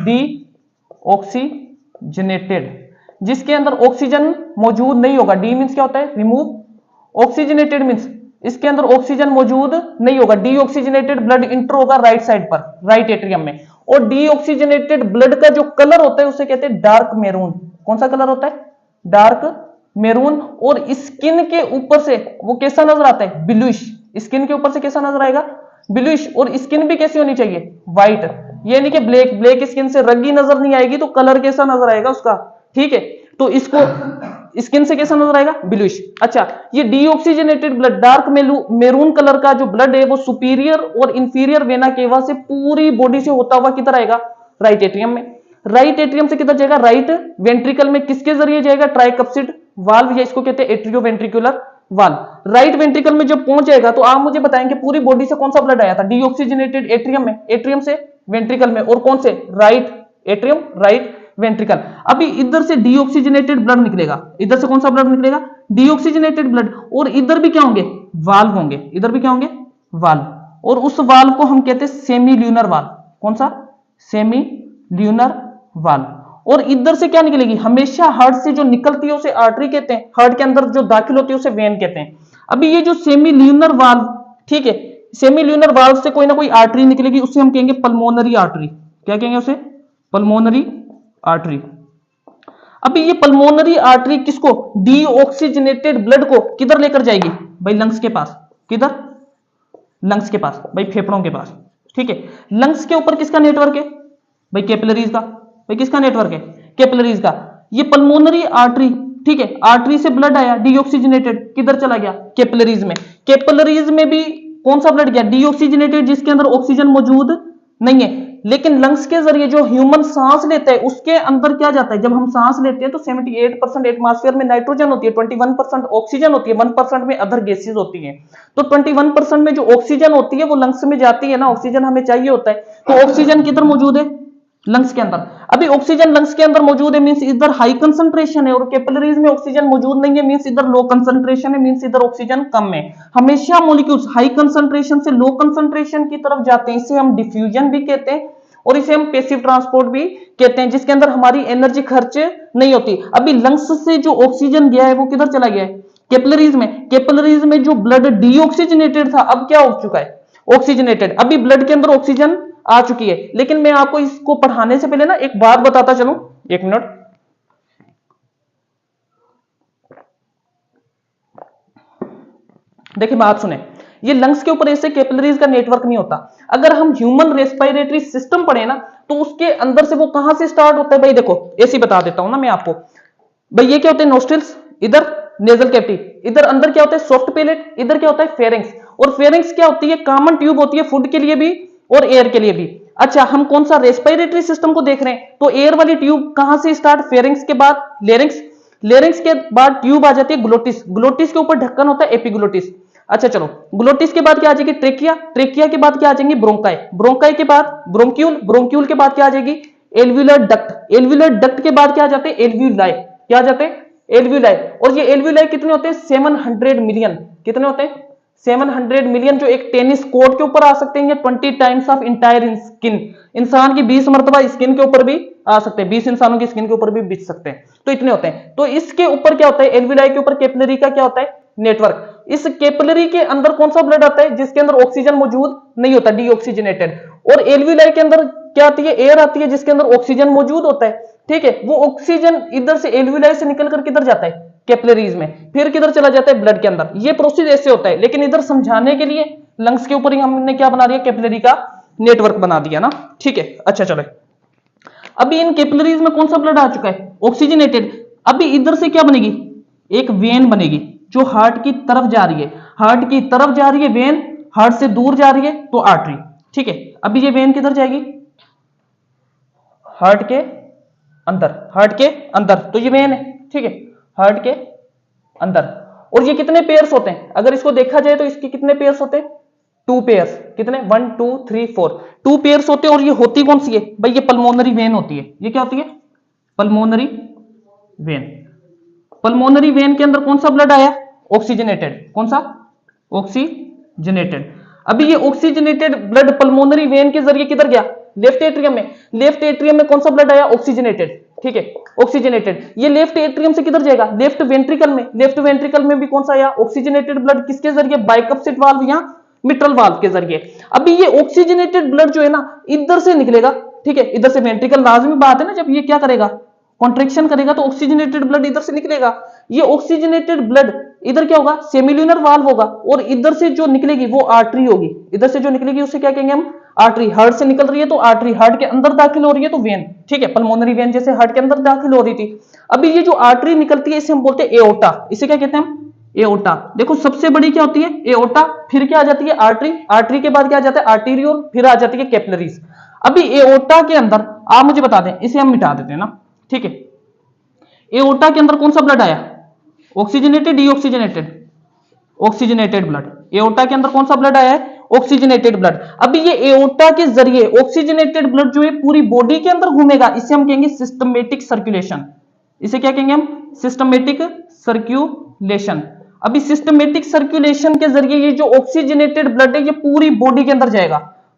Speaker 1: डीऑक्सीजनेटेड, जिसके अंदर ऑक्सीजन मौजूद नहीं होगा। डी मींस क्या होता है, रिमूव, ऑक्सीजनेटेड मींस इसके अंदर ऑक्सीजन मौजूद नहीं होगा। डीऑक्सीजनेटेड ब्लड इंटर होगा राइट साइड पर, राइट एट्रियम में। और डीऑक्सीजनेटेड ब्लड का जो कलर होता है उसे कहते हैं डार्क मैरून। कौन सा कलर होता है, डार्क मैरून। और स्किन के ऊपर से वो कैसा नजर आता है, ब्लूइश, स्किन के ऊपर से कैसा नजर आएगा, ब्लूइश। और स्किन भी कैसी होनी चाहिए, व्हाइट, ये नहीं कि ब्लैक, ब्लैक स्किन से रंगी नजर नहीं आएगी तो कलर कैसा नजर आएगा उसका, ठीक है। तो इसको स्किन से कैसा नजर आएगा, ब्लूइश। अच्छा, ये deoxygenated blood dark maroon colour का जो ब्लड है वो सुपीरियर और इंफीरियर वेना केवा से पूरी बॉडी से होता हुआ किधर आएगा, राइट एट्रियम में। राइट एट्रियम से किधर जाएगा, राइट वेंट्रिकल में, किसके जरिए जाएगा, ट्राइकप्सिड वाल्व, या इसको कहते हैं atrio ventricular valve. Right ventricle में जब पहुंच जाएगा तो आप मुझे बताएंगे पूरी बॉडी से कौन सा ब्लड आया था, डीऑक्सीजनेटेड एट्रियम में, एट्रियम से वेंट्रिकल में, और कौन से, राइट एट्रियम, राइट वेंट्रिकल। अभी इधर से डीऑक्सीजनेटेड ब्लड निकलेगा, इधर से कौन सा ब्लड निकलेगा, डीऑक्सीजनेटेड ब्लड। और इधर भी क्या होंगे, वाल्व होंगे, इधर भी क्या होंगे, वाल्व। और उस वाल्व को हम कहते हैं सेमी ल्यूनर वाल्व। कौन सा, सेमी ल्यूनर वाल्व। और इधर से क्या निकलेगी, हमेशा हार्ट से जो निकलती है उसे आर्टरी कहते हैं, हार्ट के अंदर जो दाखिल होती है उसे वेन कहते हैं। अभी ये जो सेमी ल्यूनर वाल्व, ठीक है, सेमी ल्यूनर वाल्व से कोई ना कोई आर्टरी निकलेगी, उसे हम कहेंगे पल्मोनरी आर्टरी। क्या कहेंगे उसे, पल्मोनरी आर्टरी। अभी ये पल्मोनरी आर्टरी किसको, डीऑक्सीजनेटेड ब्लड को किधर लेकर जाएगी भाई, लंग्स के पास, किधर, लंग्स के पास भाई, फेफड़ों के पास, ठीक है। लंग्स के ऊपर किसका नेटवर्क है भाई, कैपिलरीज का, भाई किसका नेटवर्क है, कैपिलरीज का। ये पल्मोनरी आर्टरी, ठीक है, आर्टरी से ब्लड आया डीऑक्सीजनेटेड, किधर चला गया, कैपिलरीज में। कैपिलरीज में भी कौन सा ब्लड गया, डीऑक्सीजनेटेड, जिसके अंदर ऑक्सीजन मौजूद नहीं है। लेकिन लंग्स के जरिए जो ह्यूमन सांस लेता है उसके अंदर क्या जाता है, जब हम सांस लेते हैं तो 78% एटमॉस्फेयर में नाइट्रोजन होती है, 21% ऑक्सीजन होती है, 1% में अदर गैसेज होती है। तो 21% में जो ऑक्सीजन होती है वो लंग्स में जाती है ना, ऑक्सीजन हमें चाहिए होता है। तो ऑक्सीजन किधर मौजूद है, लंग्स के अंदर। अभी ऑक्सीजन लंग्स के अंदर मौजूद है मींस इधर हाई कंसंट्रेशन है, और कैपिलरीज में ऑक्सीजन मौजूद नहीं है मींस इधर लो कंसंट्रेशन है, मींस इधर ऑक्सीजन कम है। हमेशा मॉलिक्यूल्स हाई कंसंट्रेशन से लो कंसंट्रेशन की तरफ जाते हैं, इसे हम डिफ्यूजन भी कहते हैं और इसे हम पैसिव ट्रांसपोर्ट भी कहते हैं, जिसके अंदर हमारी एनर्जी खर्च नहीं होती। अभी लंग्स से जो ऑक्सीजन गया है वो किधर चला गया है, कैपिलरीज में। कैपिलरीज में जो ब्लड डीऑक्सीजनेटेड था अब क्या हो चुका है, ऑक्सीजनेटेड। अभी ब्लड के अंदर ऑक्सीजन आ चुकी है। लेकिन मैं आपको इसको पढ़ाने से पहले ना एक बात बताता चलूं, एक मिनट। देखिए बात सुने, ये लंग्स के ऊपर ऐसे कैपिलरीज का नेटवर्क नहीं होता। अगर हम ह्यूमन रेस्पिरेटरी सिस्टम पढ़े ना तो उसके अंदर से वो कहां से स्टार्ट होता है भाई, देखो ऐसे बता देता हूं ना मैं आपको भाई। ये क्या होते हैं, नोस्ट्रिल्स, इधर नेजल कैविटी, इधर अंदर क्या होता है, सॉफ्ट पैलेट, इधर क्या होता है, फेरिंग्स। और फेरिंग्स क्या होती है, कॉमन ट्यूब होती है फूड के लिए भी और एयर के लिए भी। अच्छा, हम कौन सा रेस्पिरेटरी सिस्टम को देख रहे हैं, तो एयर वाली ट्यूब कहां से स्टार्ट, फेरिंग्स के बाद लेरिंग्स, लेरिंग्स के बाद ट्यूब आ जाती है ग्लोटिस, ग्लोटिस के ऊपर ढक्कन होता है एपिग्लोटिस। अच्छा चलो, ग्लोटिस के बाद क्या आ जाएगी, ट्रेकिया, ट्रेकिया के बाद क्या आ जाएंगी, ब्रोंकाई, ब्रोंकाई के बाद ब्रोंक्यूल, ब्रोंक्यूल के बाद क्या आ जाएगी, एल्व्यूलर डक्ट, एल्व्यूलर डक्ट के बाद क्या आ जाते हैं, एल्व्यूलाई, क्या आ जाते हैं, एल्व्यूलाई। और ये एल्व्यूलाई कितने होते हैं, 700 मिलियन, कितने होते हैं, 700 मिलियन, जो एक टेनिस कोर्ट के ऊपर आ सकते हैं, 20 times of entire in skin. इंसान की 20 मरतबा स्किन के ऊपर भी आ सकते हैं, 20 इंसानों की स्किन के ऊपर भी बिछ सकते हैं, तो इतने होते हैं। तो इसके ऊपर क्या होता है, एल्विलाई के ऊपर कैपिलरी का क्या होता है, नेटवर्क। इस कैपिलरी के अंदर कौन सा ब्लड आता है, जिसके अंदर ऑक्सीजन मौजूद नहीं होता, डीऑक्सीजनेटेड। और एल्विलाई के अंदर क्या आती है, एयर आती है जिसके अंदर ऑक्सीजन मौजूद होता है, ठीक है। वो ऑक्सीजन इधर से एल्विलाई से निकल कर किधर जाता है, कैपिलरीज में, फिर किधर चला जाता है, ब्लड के अंदर। ये प्रोसेस ऐसे होता है, लेकिन इधर समझाने के लिए लंग्स के ऊपर ही हमने क्या बना दिया, कैपिलरी का नेटवर्क बना दिया ना, ठीक है। अच्छा चलो, अभी इन कैपिलरीज में कौन सा ब्लड आ चुका है, ऑक्सीजनेटेड। अभी इधर से क्या बनेगी, एक वेन बनेगी जो हार्ट की तरफ जा रही है, हार्ट की तरफ जा रही है वेन, हार्ट से दूर जा रही है तो आर्टरी, ठीक है। अभी ये वेन किधर जाएगी, हार्ट के अंदर, हार्ट के अंदर, तो ये वेन है, ठीक है, हार्ट के अंदर। और ये कितने पेयर्स होते हैं, अगर इसको देखा जाए तो इसके कितने पेयर्स होते हैं, 2 पेयर्स, कितने, 1 2 3 4, 2 पेयर्स होते हैं। और ये होती कौन सी है भाई, ये पल्मोनरी वेन होती है। ये क्या होती है, पल्मोनरी वेन। पल्मोनरी वेन के अंदर कौन सा ब्लड आया, ऑक्सीजनेटेड, कौन सा, ऑक्सीजनेटेड। अभी ये ऑक्सीजनेटेड ब्लड पल्मोनरी वेन के जरिए किधर गया, लेफ्ट एट्रियम में। लेफ्ट एट्रियम में कौन सा ब्लड आया, ऑक्सीजनेटेड, ठीक है, ऑक्सीजनेटेड। ये लेफ्ट एट्रियम से किधर जाएगा, लेफ्ट वेंट्रिकल में। लेफ्ट वेंट्रिकल में भी कौन सा आया, ऑक्सीजनेटेड ब्लड, किसके जरिए, बाइकप्सिट वाल्व या मिट्रल वाल्व के जरिए। अभी ये ऑक्सीजनेटेड ब्लड जो है ना, इधर से निकलेगा, ठीक है, इधर से वेंट्रिकल, लाजमी बात है ना, जब ये क्या करेगा, कॉन्ट्रेक्शन करेगा तो ऑक्सीजनेटेड ब्लड इधर से निकलेगा। ये ऑक्सीजनेटेड ब्लड इधर क्या होगा, सेमिल्यूनर वाल्व होगा, और इधर से जो निकलेगी वो आर्टरी होगी। इधर से जो निकलेगी उसे क्या कहेंगे हम, आर्टरी। हार्ट से निकल रही है तो आर्टरी, हार्ट के अंदर दाखिल हो रही है तो वेन, ठीक है, पल्मोनरी वेन जैसे हार्ट के अंदर दाखिल हो रही थी। अभी ये जो आर्टरी निकलती है इसे हम बोलते हैं एओर्टा। इसे क्या कहते हैं हम, एओर्टा। देखो सबसे बड़ी क्या होती है, एओर्टा, फिर क्या आ जाती है, आर्टरी, आर्टरी के बाद क्या आ जाता है, आर्टीरियोल, फिर आ जाती है कैपिलरीज। अभी एओर्टा के अंदर आप मुझे बता दें, इसे हम मिटा देते हैं ना, ठीक है। एओर्टा के अंदर कौन सा ब्लड आया, oxygenated, deoxygenated, oxygenated blood. Aorta के अंदर कौन सा ब्लड आया है, ऑक्सीजनेटेड ब्लड। अभी ये एओर्टा के जरिए ऑक्सीजनेटेड ब्लड जो है पूरी बॉडी के अंदर घूमेगा, इसे हम कहेंगे सिस्टमेटिक सर्कुलेशन। इसे क्या कहेंगे हम, सिस्टमेटिक सर्कुलेशन। अभी सिस्टमेटिक सर्कुलेशन के जरिए ये जो ऑक्सीजनेटेड ब्लड है ये पूरी बॉडी के अंदर जाएगा,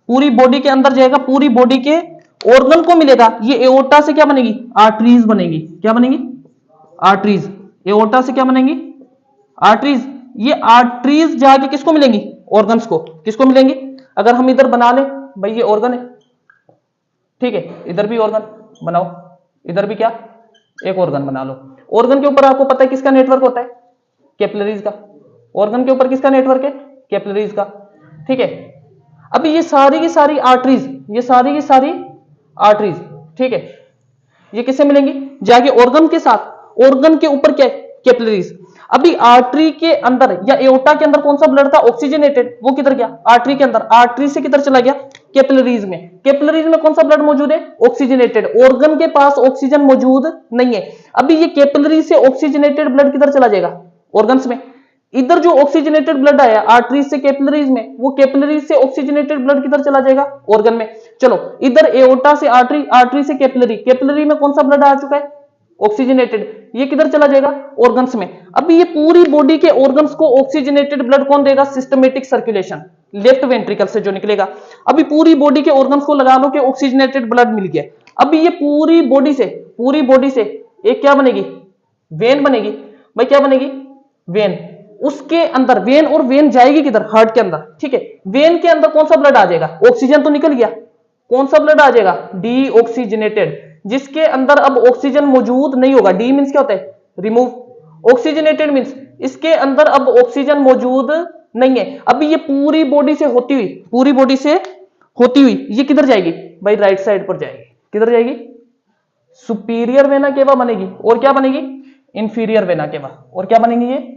Speaker 1: पूरी बॉडी के अंदर जाएगा, पूरी बॉडी के ऑर्गन को मिलेगा। ये एओर्टा से क्या बनेगी, आर्टरीज बनेगी। क्या बनेगी, आर्टरीज। एओर्टा से क्या बनेगी, आर्टरीज। ये आर्टरीज जाके किसको मिलेंगी, ऑर्गन्स को। किसको मिलेंगी, अगर हम इधर बना ले भाई ये ऑर्गन है, ठीक है, इधर भी ऑर्गन बनाओ, इधर भी क्या, एक ऑर्गन बना लो। ऑर्गन के ऊपर आपको पता है किसका नेटवर्क होता है, कैपिलरीज का। ऑर्गन के ऊपर किसका नेटवर्क है, कैपिलरीज का, ठीक है। अभी ये सारी की सारी आर्टरीज, ये सारी की सारी आर्टरीज, ठीक है, ये किससे मिलेंगी, जाके ऑर्गन के साथ। ऑर्गन के ऊपर क्या, कैपिलरीज। अभी आर्टरी के अंदर या एओर्टा के अंदर कौन सा ब्लड था, ऑक्सीजनेटेड, वो किधर गया, आर्टरी के अंदर। आर्टरी से किधर चला गया, कैपिलरीज में। कैपिलरीज में कौन सा ब्लड मौजूद है, ऑक्सीजनेटेड। ऑर्गन के पास ऑक्सीजन मौजूद नहीं है। अभी ये कैपिलरी से ऑक्सीजनेटेड ब्लड किधर चला जाएगा, ऑर्गन्स में। इधर जो ऑक्सीजनेटेड ब्लड आया आर्टरीज से कैपिलरीज में, वो कैपिलरीज से ऑक्सीजनेटेड ब्लड किधर चला जाएगा, ऑर्गन में। चलो इधर एओर्टा से आर्टरी, आर्टरी से कैपिलरी, कैपिलरी में कौन सा ब्लड आ चुका है, ऑक्सीजनेटेड, ये किधर चला जाएगा, ऑर्गन्स में। अभी ये पूरी बॉडी के ऑर्गन्स को ऑक्सीजनेटेड ब्लड कौन देगा, सिस्टमेटिक सर्कुलेशन, लेफ्ट वेंट्रिकल से जो निकलेगा। अभी पूरी बॉडी के ऑर्गन्स को लगा लो कि ऑक्सीजनेटेड ब्लड मिल गया। अभी ये पूरी बॉडी से एक क्या बनेगी, वेन बनेगी भाई। क्या बनेगी, वेन। उसके अंदर वेन, और वेन जाएगी किधर, हार्ट के अंदर, ठीक है। वेन के अंदर कौन सा ब्लड आ जाएगा, ऑक्सीजन तो निकल गया, कौन सा ब्लड आ जाएगा, डीऑक्सीजनेटेड, जिसके अंदर अब ऑक्सीजन मौजूद नहीं होगा। डी मींस क्या होता है, रिमूव। ऑक्सीजनेटेड मींस इसके अंदर अब ऑक्सीजन मौजूद नहीं है। अभी ये पूरी बॉडी से होती हुई, पूरी बॉडी से होती हुई ये किधर जाएगी भाई, राइट साइड पर जाएगी। किधर जाएगी, सुपीरियर वेना केवा बनेगी, और क्या बनेगी, इंफीरियर वेना केवा। और क्या बनेगी, ये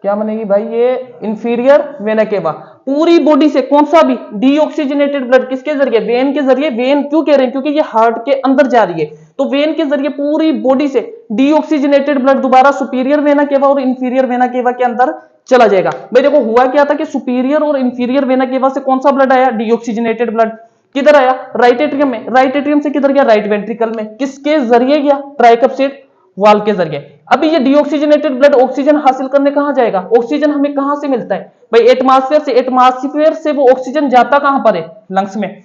Speaker 1: क्या बनेगी भाई, ये इंफीरियर वेना केवा। पूरी बॉडी से कौन सा भी डीऑक्सीजनेटेड ब्लड किसके जरिए, वेन के जरिए। वेन क्यों कह रहे हैं, क्योंकि ये हार्ट के अंदर जा रही है, तो वेन के जरिए पूरी बॉडी से डीऑक्सीजनेटेड ब्लड दोबारा सुपीरियर वेना केवा और इंफीरियर वेना केवा के अंदर चला जाएगा। भाई देखो हुआ क्या था कि सुपीरियर और इंफीरियर वेना केवा से कौन सा ब्लड आया, डीऑक्सीजनेटेड ब्लड। किधर आया, राइट एट्रियम में। राइट एट्रियम से किधर गया, राइट वेंट्रिकल में। किसके जरिए गया, ट्राइकप्सिड वाल्व के जरिए। अभी ये डीऑक्सीजनेटेड ब्लड ऑक्सीजन हासिल करने कहां जाएगा, ऑक्सीजन हमें कहां से मिलता है भाई, एटमॉस्फेयर से। एटमॉस्फेयर से वो ऑक्सीजन जाता कहां पर है, लंग्स में,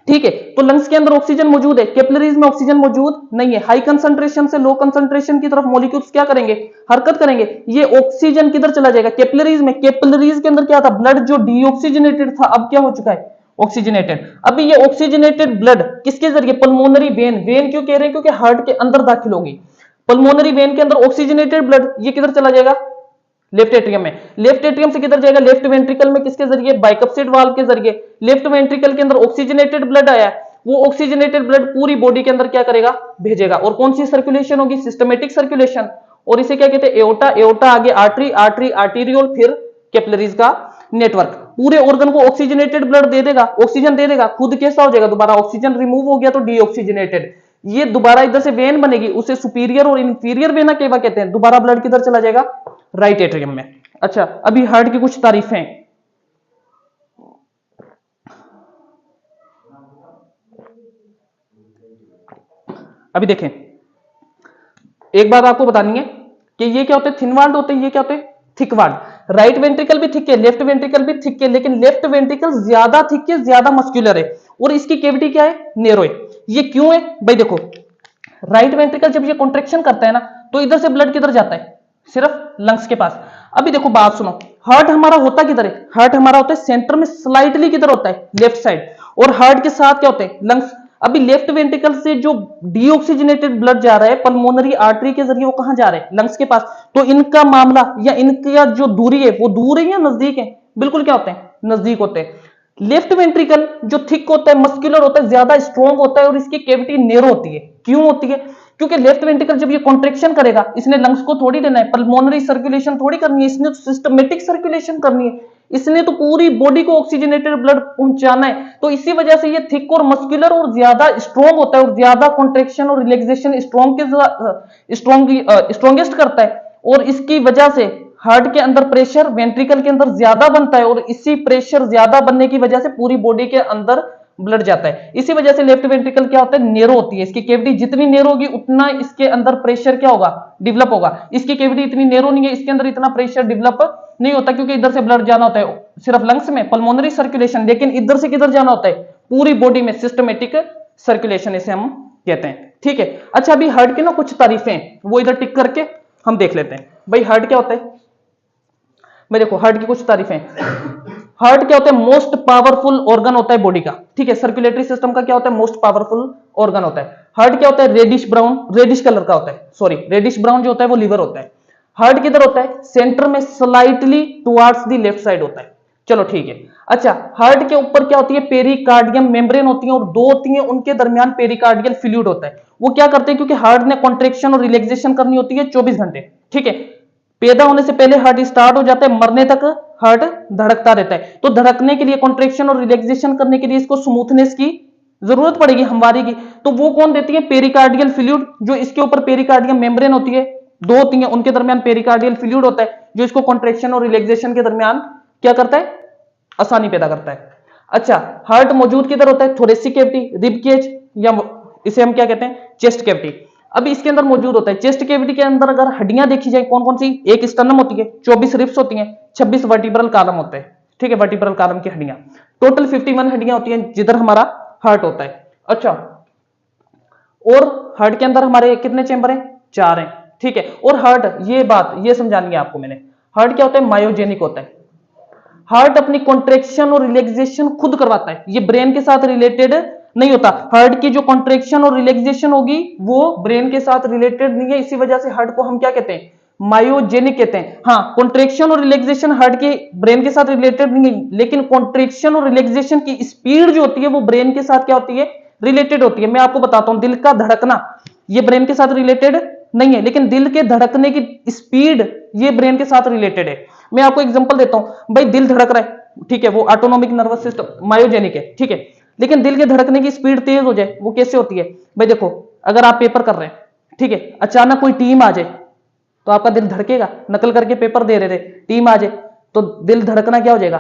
Speaker 1: ठीक है, तो लंग्स के अंदर ऑक्सीजन मौजूद है, कैपिलरीज में ऑक्सीजन मौजूद नहीं है। हाई कंसंट्रेशन से लो कंसंट्रेशन की तरफ मॉलिक्यूल्स क्या करेंगे, हरकत करेंगे। ये ऑक्सीजन किधर चला जाएगा, कैपिलरीज में। कैपिलरीज के अंदर क्या था, ब्लड जो डीऑक्सीजनेटेड था अब क्या हो चुका है, ऑक्सीजनेटेड। अभी ये ऑक्सीजनेटेड ब्लड किसके जरिए, पल्मोनरी वेन। वेन क्यों कह रहे हैं, क्योंकि हार्ट के अंदर दाखिल होगी। पल्मोनरी वेन के अंदर ऑक्सीजनेटेड ब्लड ये किधर चला जाएगा, लेफ्ट एट्रियम में। लेफ्ट एट्रियम से किधर जाएगा, लेफ्ट वेंट्रिकल में। किसके जरिए, बाइकप्सिड वाल्व के जरिए। लेफ्ट वेंट्रिकल के अंदर ऑक्सीजनेटेड ब्लड आया, वो ऑक्सीजनेटेड ब्लड पूरी बॉडी के अंदर क्या करेगा, भेजेगा। और कौन सी सर्कुलेशन होगी, सिस्टमेटिक सर्कुलेशन। और इसे क्या कहते हैं, एओर्टा। एओर्टा आगे आर्टरी, आर्टरी आर्टीरियोल, फिर कैपिलरीज का नेटवर्क। पूरे ऑर्गन को ऑक्सीजनेटेड ब्लड दे देगा, ऑक्सीजन दे देगा। खुद कैसा हो जाएगा, दोबारा ऑक्सीजन रिमूव हो गया तो डीऑक्सीजनेटेड। ये दोबारा इधर से वेन बनेगी, उसे सुपीरियर और इंफीरियर वेना केवा कहते हैं। दोबारा ब्लड किधर चला जाएगा, राइट एट्रियम में। अच्छा, अभी हार्ट की कुछ तारीफें। अभी देखें, एक बात आपको बतानी है कि ये क्या होते हैं, थिन वाल्ड होते हैं, ये क्या होते हैं, थिक वाल्ड। राइट वेंट्रिकल भी थिक है, लेफ्ट वेंट्रिकल भी थिक है, लेकिन लेफ्ट वेंट्रिकल ज्यादा थिक है, ज्यादा मस्कुलर है। और इसकी कैविटी क्या है, नैरो है। ये क्यों है भाई, देखो राइट वेंट्रिकल जब ये कॉन्ट्रेक्शन करता है ना, तो इधर से ब्लड किधर जाता है, सिर्फ लंग्स के पास। अभी देखो बात सुनो, हार्ट हमारा होता किधर है, हार्ट हमारा होता है सेंटर में, स्लाइटली किधर होता है, लेफ्ट साइड। और हार्ट के साथ क्या होते हैं, लंग्स। अभी लेफ्ट वेंट्रिकल से जो डीऑक्सीजनेटेड ब्लड जा रहा है पल्मोनरी आर्टरी के जरिए, वो कहां जा रहा है, लंग्स के पास। तो इनका मामला या इनका जो दूरी है, वो दूर है या नजदीक है, बिल्कुल क्या होते हैं, नजदीक होते हैं। लेफ्ट वेंट्रिकल जो थिक होता है, मस्कुलर होता है, ज्यादा स्ट्रॉन्ग होता है, और इसकी कैविटी नैरो होती है। क्यों होती है, क्योंकि लेफ्ट वेंट्रिकल जब ये कॉन्ट्रेक्शन करेगा, इसने लंग्स को थोड़ी देना है, पल्मोनरी सर्कुलेशन थोड़ी करनी है, इसने तो सिस्टमेटिक सर्कुलेशन करनी है। इसने तो पूरी बॉडी को ऑक्सीजनेटेड ब्लड पहुंचाना है। तो इसी वजह से ये थिक और मस्कुलर और ज्यादा स्ट्रॉन्ग होता है, और ज्यादा कॉन्ट्रेक्शन और रिलैक्सेशन स्ट्रॉन्गेस्ट करता है। और इसकी वजह से हार्ट के अंदर प्रेशर वेंट्रिकल के अंदर ज्यादा बनता है, और इसी प्रेशर ज्यादा बनने की वजह से पूरी बॉडी के अंदर ब्लड जाता है। इसी वजह से लेफ्ट वेंट्रिकल क्या होता है, नैरो होती है। इसकी कैविटी जितनी नैरो होगी, उतना इसके अंदर प्रेशर क्या होगा, डेवलप होगा। इसकी कैविटी इतनी नैरो नहीं है, इसके अंदर इतना प्रेशर डेवलप नहीं होता, क्योंकि इधर से ब्लड जाना होता है सिर्फ लंग्स में, पल्मोनरी सर्कुलेशन। लेकिन इधर से किधर जाना होता है, पूरी बॉडी में, सिस्टमेटिक सर्कुलेशन इसे हम कहते हैं। ठीक है, अच्छा अभी हार्ट की ना कुछ तारीफें, वो इधर टिक करके हम देख लेते हैं। भाई हार्ट क्या होता है, मैं देखो हार्ट की कुछ तारीफें। हार्ट क्या होता है, मोस्ट पावरफुल ऑर्गन होता है बॉडी का। ठीक है, सर्कुलेटरी सिस्टम का क्या होता है, मोस्ट पावरफुल ऑर्गन होता है। हार्ट क्या होता है, रेडिश ब्राउन, रेडिश कलर का होता है, सॉरी रेडिश ब्राउन जो होता है वो लिवर होता है। हार्ट किधर होता है, सेंटर में, slightly towards the left side होता है। चलो ठीक है। अच्छा, हार्ट के ऊपर क्या होती है, पेरिकार्डियम मेम्ब्रेन होती है, और दो होती है उनके दरमियान पेरिकार्डियल फ्लूइड होता है। वो क्या करते हैं, क्योंकि हार्ट ने कॉन्ट्रेक्शन और रिलैक्सेशन करनी होती है 24 घंटे। ठीक है, पैदा होने से पहले हार्ट स्टार्ट हो जाता है, मरने तक हार्ट धड़कता रहता है। तो धड़कने के लिए, कॉन्ट्रेक्शन और रिलैक्सेशन करने के लिए इसको स्मूथनेस की जरूरत पड़ेगी, हमवारी की। तो वो कौन देती है, पेरिकार्डियल फ्लूइड। जो इसके ऊपर पेरिकार्डियम मेम्ब्रेन होती है, दो होती है, उनके दरमियान पेरिकार्डियल फ्लूइड होता है, जो इसको कॉन्ट्रेक्शन और रिलैक्सेशन के दरमियान क्या करता है, आसानी पैदा करता है। अच्छा, हार्ट मौजूद किधर होता है, थोरेसिक कैविटी, रिब केज, या इसे हम क्या कहते हैं, चेस्ट कैविटी। अभी इसके अंदर मौजूद होता है। चेस्ट कैविटी के अंदर अगर हड्डियां देखी जाए, कौन कौन सी, एक स्टर्नम होती है, 24 रिब्स होती हैं, 26 वर्टिब्रल कॉलम होते हैं। ठीक है, वर्टिब्रल कॉलम की हड्डियां, टोटल 51 हड्डियां होती हैं जिधर हमारा हार्ट होता है। अच्छा, और हार्ट के अंदर हमारे कितने चेंबर हैं, 4 हैं। ठीक है, और हार्ट, ये बात ये समझानी है आपको मैंने, हार्ट क्या होता है, मायोजेनिक होता है। हार्ट अपनी कॉन्ट्रेक्शन और रिलैक्सेशन खुद करवाता है, ये ब्रेन के साथ रिलेटेड नहीं होता। हार्ट की जो कॉन्ट्रेक्शन और रिलैक्सेशन होगी वो ब्रेन के साथ रिलेटेड नहीं है। इसी वजह से हार्ट को हम क्या कहते हैं, मायोजेनिक कहते हैं। हाँ, कॉन्ट्रेक्शन और रिलैक्सेशन हार्ट के ब्रेन के साथ रिलेटेड नहीं है, लेकिन कॉन्ट्रेक्शन और रिलैक्सेशन की स्पीड जो होती है वो ब्रेन के साथ क्या होती है, रिलेटेड होती है। मैं आपको बताता हूं, दिल का धड़कना ये ब्रेन के साथ रिलेटेड नहीं है, लेकिन दिल के धड़कने की स्पीड ये ब्रेन के साथ रिलेटेड है। मैं आपको एग्जांपल देता हूं, भाई दिल धड़क रहा है, ठीक है, वो ऑटोनोमिक नर्वस सिस्टम मायोजेनिक है। ठीक है, लेकिन दिल के धड़कने की स्पीड तेज हो जाए, वो कैसे होती है भाई, देखो अगर आप पेपर कर रहे हैं, ठीक है, अचानक कोई टीम आ जाए तो आपका दिल धड़केगा। नकल करके पेपर दे रहे थे, टीम आ जाए तो दिल धड़कना क्या हो जाएगा,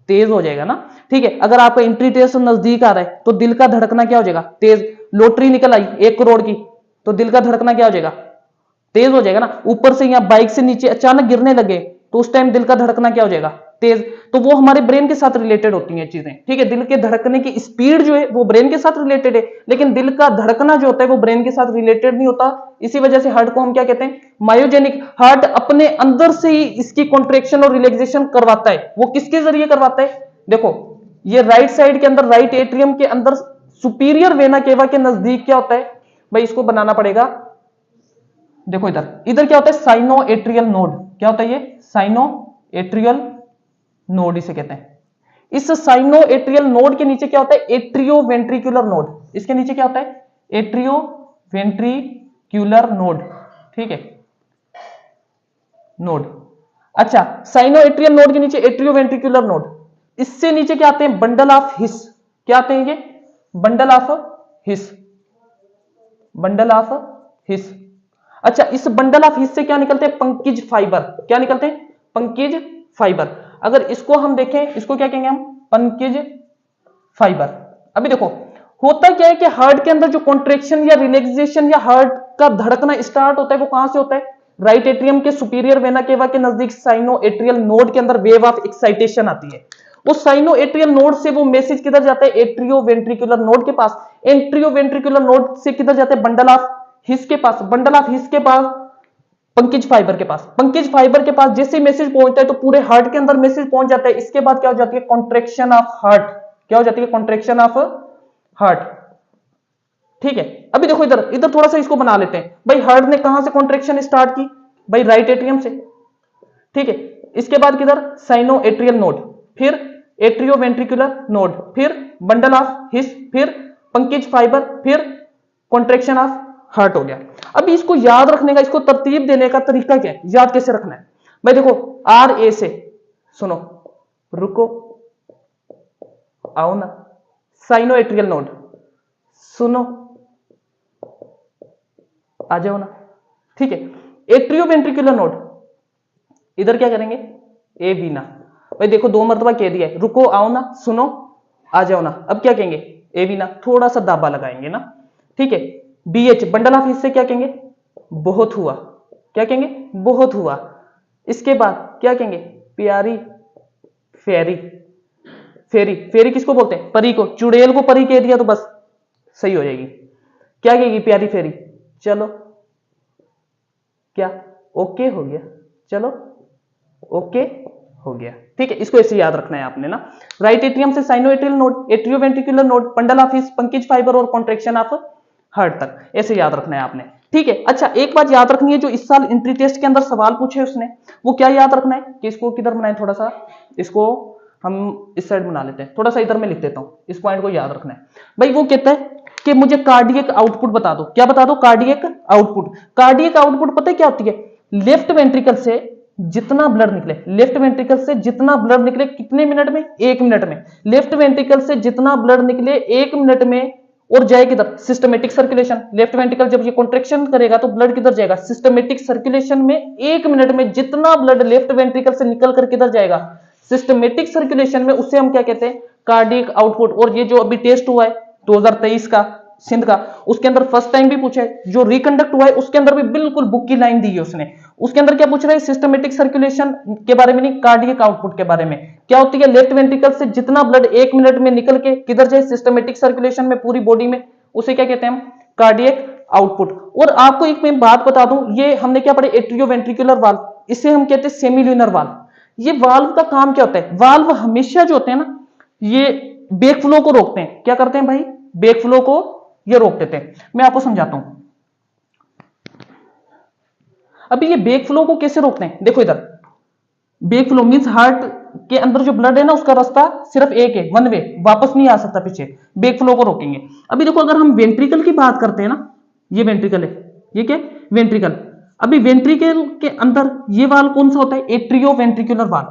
Speaker 1: तेज हो जाएगा ना। ठीक है, अगर आपका एंट्री टेस्ट नजदीक आ रहा है तो दिल का धड़कना क्या हो जाएगा, तेज। लॉटरी निकल आई 1 करोड़ की, तो दिल का धड़कना क्या हो जाएगा, तेज हो जाएगा ना। ऊपर से या बाइक से नीचे अचानक गिरने लगे तो उस टाइम दिल का धड़कना क्या हो जाएगा, तेज, तो वो हमारे ब्रेन के साथ रिलेटेड होती हैं चीजें, ठीक है। दिल के धड़कने की स्पीड जो है वो ब्रेन के साथ रिलेटेड है, लेकिन दिल का धड़कना जो होता है वो ब्रेन के साथ रिलेटेड नहीं होता। इसी वजह से हार्ट को हम क्या कहते हैं, मायोजेनिक। हार्ट अपने अंदर से ही इसकी कॉन्ट्रेक्शन और रिलैक्सेशन करवाता है। वो किसके जरिए करवाता है, देखो ये राइट साइड के अंदर, राइट एट्रियम के अंदर सुपीरियर वेना केवा के नजदीक क्या होता है भाई, इसको बनाना पड़ेगा। देखो इधर, इधर क्या होता है, साइनो एट्रियल नोड। क्या होता है ये, साइनो एट्रियल नोड इसे कहते हैं। इस साइनो एट्रियल नोड के नीचे क्या होता है, एट्रियो वेंट्रिकुलर नोड। इसके नीचे क्या होता है, एट्रियो वेंट्रिक्यूलर नोड, ठीक है, नोड। अच्छा, साइनो एट्रियल नोड के नीचे एट्रियो वेंट्रिकुलर नोड, इससे नीचे क्या आते हैं, बंडल ऑफ हिस। क्या आते हैं ये, bundle of his, bundle of हिस। अच्छा, इस बंडल ऑफ हिस से क्या निकलते हैं, पंकिज फाइबर। क्या निकलते हैं, पंकिज फाइबर। अगर इसको हम देखें, इसको क्या कहेंगे हम, पंकिज फाइबर। अभी देखो होता क्या है कि हार्ट के अंदर जो कॉन्ट्रेक्शन या रिलैक्सेशन या हार्ट का धड़कना स्टार्ट होता है वो कहां से होता है, राइट एट्रियम के सुपीरियर वेना केवा के नजदीक साइनो एट्रियल नोड के अंदर वेव ऑफ एक्साइटेशन आती है। उस साइनो एट्रियल नोड से वो मैसेज किधर जाता है, एट्रियो वेंट्रिकुलर नोड के पास। एट्रियो वेंट्रिकुलर नोड से किधर जाते हैं, बंडल ऑफ हिस के पास। बंडल ऑफ हिस के पास पंकिज फाइबर के पास। पंकिज फाइबर के पास जैसे मैसेज पहुंचता है तो पूरे हार्ट के अंदर मैसेज पहुंच जाता है। इसके बाद क्या हो जाती है, कॉन्ट्रेक्शन ऑफ हार्ट। क्या हो जाती है, कॉन्ट्रेक्शन ऑफ हार्ट, ठीक है। अभी देखो इधर, इधर थोड़ा सा इसको बना लेते हैं भाई। हार्ट ने कहां से कॉन्ट्रेक्शन स्टार्ट की भाई, राइट एट्रियम से, ठीक है। इसके बाद किधर, साइनो एट्रियल नोड, फिर एट्रियो वेंट्रिकुलर नोड, फिर बंडल ऑफ हिस, फिर पंकिज फाइबर, फिर कॉन्ट्रेक्शन ऑफ हार्ट हो गया। अभी इसको याद रखने का, इसको तरतीब देने का तरीका क्या है, याद कैसे रखना है भाई, देखो आर ए से, सुनो, रुको, आओ ना, साइनो एट्रियल नोड, सुनो, आ जाओ ना, ठीक है। एट्रियो वेंट्रिकुलर नोड, इधर क्या करेंगे, ए बीना। भाई देखो 2 मरतबा कह दिया है, रुको, आओ ना, सुनो, आ जाओ ना। अब क्या कहेंगे, ए बीना, थोड़ा सा दाबा लगाएंगे ना, ठीक है। B H, bundle of His से क्या कहेंगे, बहुत हुआ। क्या कहेंगे, बहुत हुआ। इसके बाद क्या कहेंगे, प्यारी फेरी। फेरी, फेरी किसको बोलते हैं, परी को। चुड़ैल को परी कह दिया तो बस सही हो जाएगी। क्या कहेगी, प्यारी फेरी। चलो, क्या ओके हो गया, चलो ओके हो गया, ठीक है। इसको ऐसे याद रखना है आपने ना। राइट एट्रियम से sino atrial node, atrio ventricular node, bundle of His, Purkinje fibre और कॉन्ट्रेक्शन ऑफ हार्ट तक, ऐसे याद रखना है आपने, ठीक है। अच्छा, एक बात याद रखनी है, जो इस साल एंट्री टेस्ट के अंदर सवाल पूछे उसने, वो क्या याद रखना है कि इसको किधर बनाए, थोड़ा सा इसको हम इस साइड बना लेते हैं, थोड़ा सा इधर मैं लिख देता हूं, इस पॉइंट को याद रखना है भाई। वो कहता है कि मुझे कार्डियक आउटपुट बता दो। क्या बता दो, कार्डियक आउटपुट। कार्डियक आउटपुट पता है क्या होती है, लेफ्ट वेंट्रिकल से जितना ब्लड निकले, लेफ्ट वेंट्रिकल से जितना ब्लड निकले कितने मिनट में, 1 मिनट में। लेफ्ट वेंट्रिकल से जितना ब्लड निकले 1 मिनट में और जाए किधर, सिस्टमेटिक सर्कुलेशन। लेफ्ट वेंट्रिकल जब ये कॉन्ट्रेक्शन करेगा तो ब्लड किधर जाएगा, सिस्टमेटिक सर्कुलेशन में। 1 मिनट में जितना ब्लड लेफ्ट वेंट्रिकल से निकल कर किधर जाएगा, सिस्टमेटिक सर्कुलेशन में, उससे हम क्या कहते हैं, कार्डियक आउटपुट। और ये जो अभी टेस्ट हुआ है 2023 का सिंध का, उसके अंदर फर्स्ट टाइम भी पूछा है, जो रिकंडक्ट हुआ है उसके अंदर भी बिल्कुल बुक की लाइन दी है उसने। उसके अंदर क्या पूछ रहा है, सिस्टमेटिक सर्कुलेशन के बारे में नहीं, कार्डियक आउटपुट के बारे में। क्या होती है, लेफ्ट वेंट्रिकल से जितना ब्लड 1 मिनट में निकल के किधर जाए, सिस्टमेटिक सर्कुलेशन में पूरी बॉडी में, उसे क्या कहते हैं हम, कार्डियक आउटपुट। और आपको एक मैं बात बता दूं, ये हमने क्या पढ़े, एट्रियो वेंट्रिकुलर वाल्व, इसे हम कहते हैं सेमील्यूनर वाल्व। ये वाल्व का काम क्या होता है, वाल्व हमेशा जो होते हैं ना, ये बैक फ्लो को रोकते हैं। क्या करते हैं भाई, बैक फ्लो को ये रोक देते हैं। मैं आपको समझाता हूं अभी ये बैक फ्लो को कैसे रोकते हैं। देखो इधर, बैक फ्लो मींस हार्ट के अंदर जो ब्लड है ना, उसका रास्ता सिर्फ एक है, 1 वे, वापस नहीं आ सकता पीछे। बैक फ्लो को रोकेंगे। अभी देखो, अगर हम वेंट्रिकल की बात करते हैं ना, ये वेंट्रिकल है, ये क्या, वेंट्रिकल। अभी वेंट्रिकल के अंदर ये वाल्व कौन सा होता है, एट्रियो वेंट्रिकुलर वाल्व,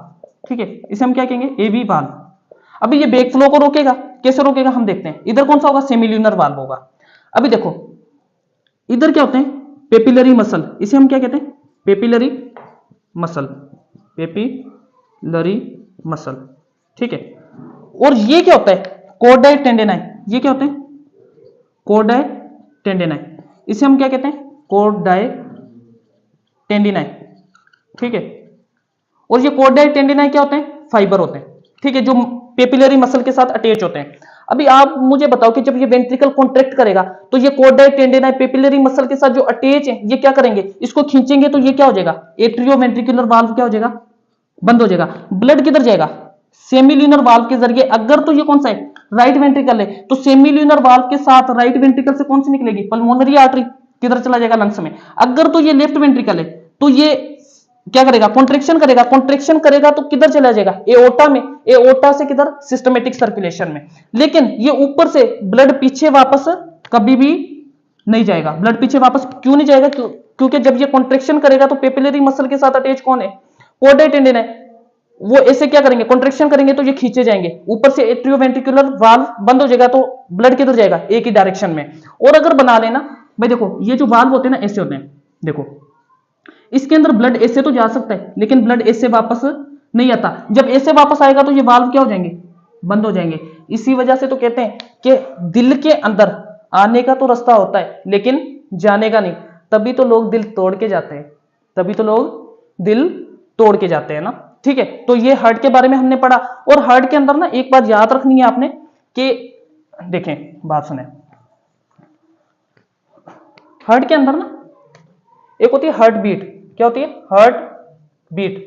Speaker 1: ठीक है। इसे हम क्या कहेंगे, एवी वाल्व। अभी ये बैक फ्लो को रोकेगा, कैसे रोकेगा हम देखते हैं। इधर कौन सा होगा, सेमील्यूनर वाल्व होगा। अभी देखो इधर क्या होते हैं, पेपिलरी मसल, इसे हम क्या कहते हैं, पेपिलरी मसल, पेपिलरी मसल, ठीक है। और ये क्या होता है, कॉर्डाई टेंडेनाई, ये क्या होते हैं, कॉर्डाई टेंडेनाई, इसे हम क्या कहते हैं, कॉर्डाई टेंडिनाई, ठीक है। और ये कॉर्डाई टेंडिनाई क्या होते हैं, फाइबर होते हैं, ठीक है, जो पेपिलरी मसल के साथ अटैच होते हैं। अभी आप मुझे बताओ कि जब ये वेंट्रिकल कॉन्ट्रैक्ट करेगा तो ये कॉर्डाई टेंडेनाई पेपिलरी मसल के साथ जो अटैच है ये क्या करेंगे, इसको खींचेंगे तो ये क्या हो जाएगा, एट्रियो वेंट्रिकुलर वाल्व क्या हो जाएगा, बंद हो जाएगा। ब्लड किधर जाएगा, सेमिल्यूनर वाल्व के जरिए। अगर तो ये कौन सा है, राइट वेंट्रिकल है, तो सेमिल्यूनर वाल्व के साथ राइट वेंट्रिकल से कौन सी निकलेगी, पल्मोनरी आर्टरी, किधर चला जाएगा, लंग्स में। अगर तो ये लेफ्ट वेंट्रिकल है तो ये क्या करेगा, कॉन्ट्रेक्शन करेगा, कॉन्ट्रेक्शन करेगा तो किधर चला जाएगा, एओर्टा में, एओर्टा से किधर, सिस्टमेटिक सर्कुलेशन में। लेकिन ये ऊपर से ब्लड पीछे वापस कभी भी नहीं जाएगा। ब्लड पीछे वापस क्यों नहीं जाएगा, क्योंकि जब ये कॉन्ट्रेक्शन करेगा तो पेपिलरी मसल के साथ अटैच कौन है, कॉर्डाई टेंडन है, वो ऐसे क्या करेंगे, कॉन्ट्रेक्शन करेंगे तो ये खींचे जाएंगे, ऊपर से एट्रियोवेंट्रिकुलर वाल्व बंद हो जाएगा तो ब्लड किधर जाएगा, एक ही डायरेक्शन में। और अगर बना लेना भाई, देखो ये जो वाल्व होते हैं ना ऐसे होते हैं, देखो इसके अंदर ब्लड ऐसे तो जा सकता है लेकिन ब्लड ऐसे वापस नहीं आता। जब ऐसे वापस आएगा तो ये वाल्व क्या हो जाएंगे, बंद हो जाएंगे। इसी वजह से तो कहते हैं कि दिल के अंदर आने का तो रास्ता होता है लेकिन जाने का नहीं, तभी तो लोग दिल तोड़ के जाते हैं, तभी तो लोग दिल तोड़ के जाते हैं ना, ठीक है। तो ये हार्ट के बारे में हमने पढ़ा। और हार्ट के अंदर ना एक बात याद रखनी है आपने कि देखें, बात सुने, हार्ट के अंदर ना एक होती है हार्ट बीट, क्या होती है, हार्ट बीट,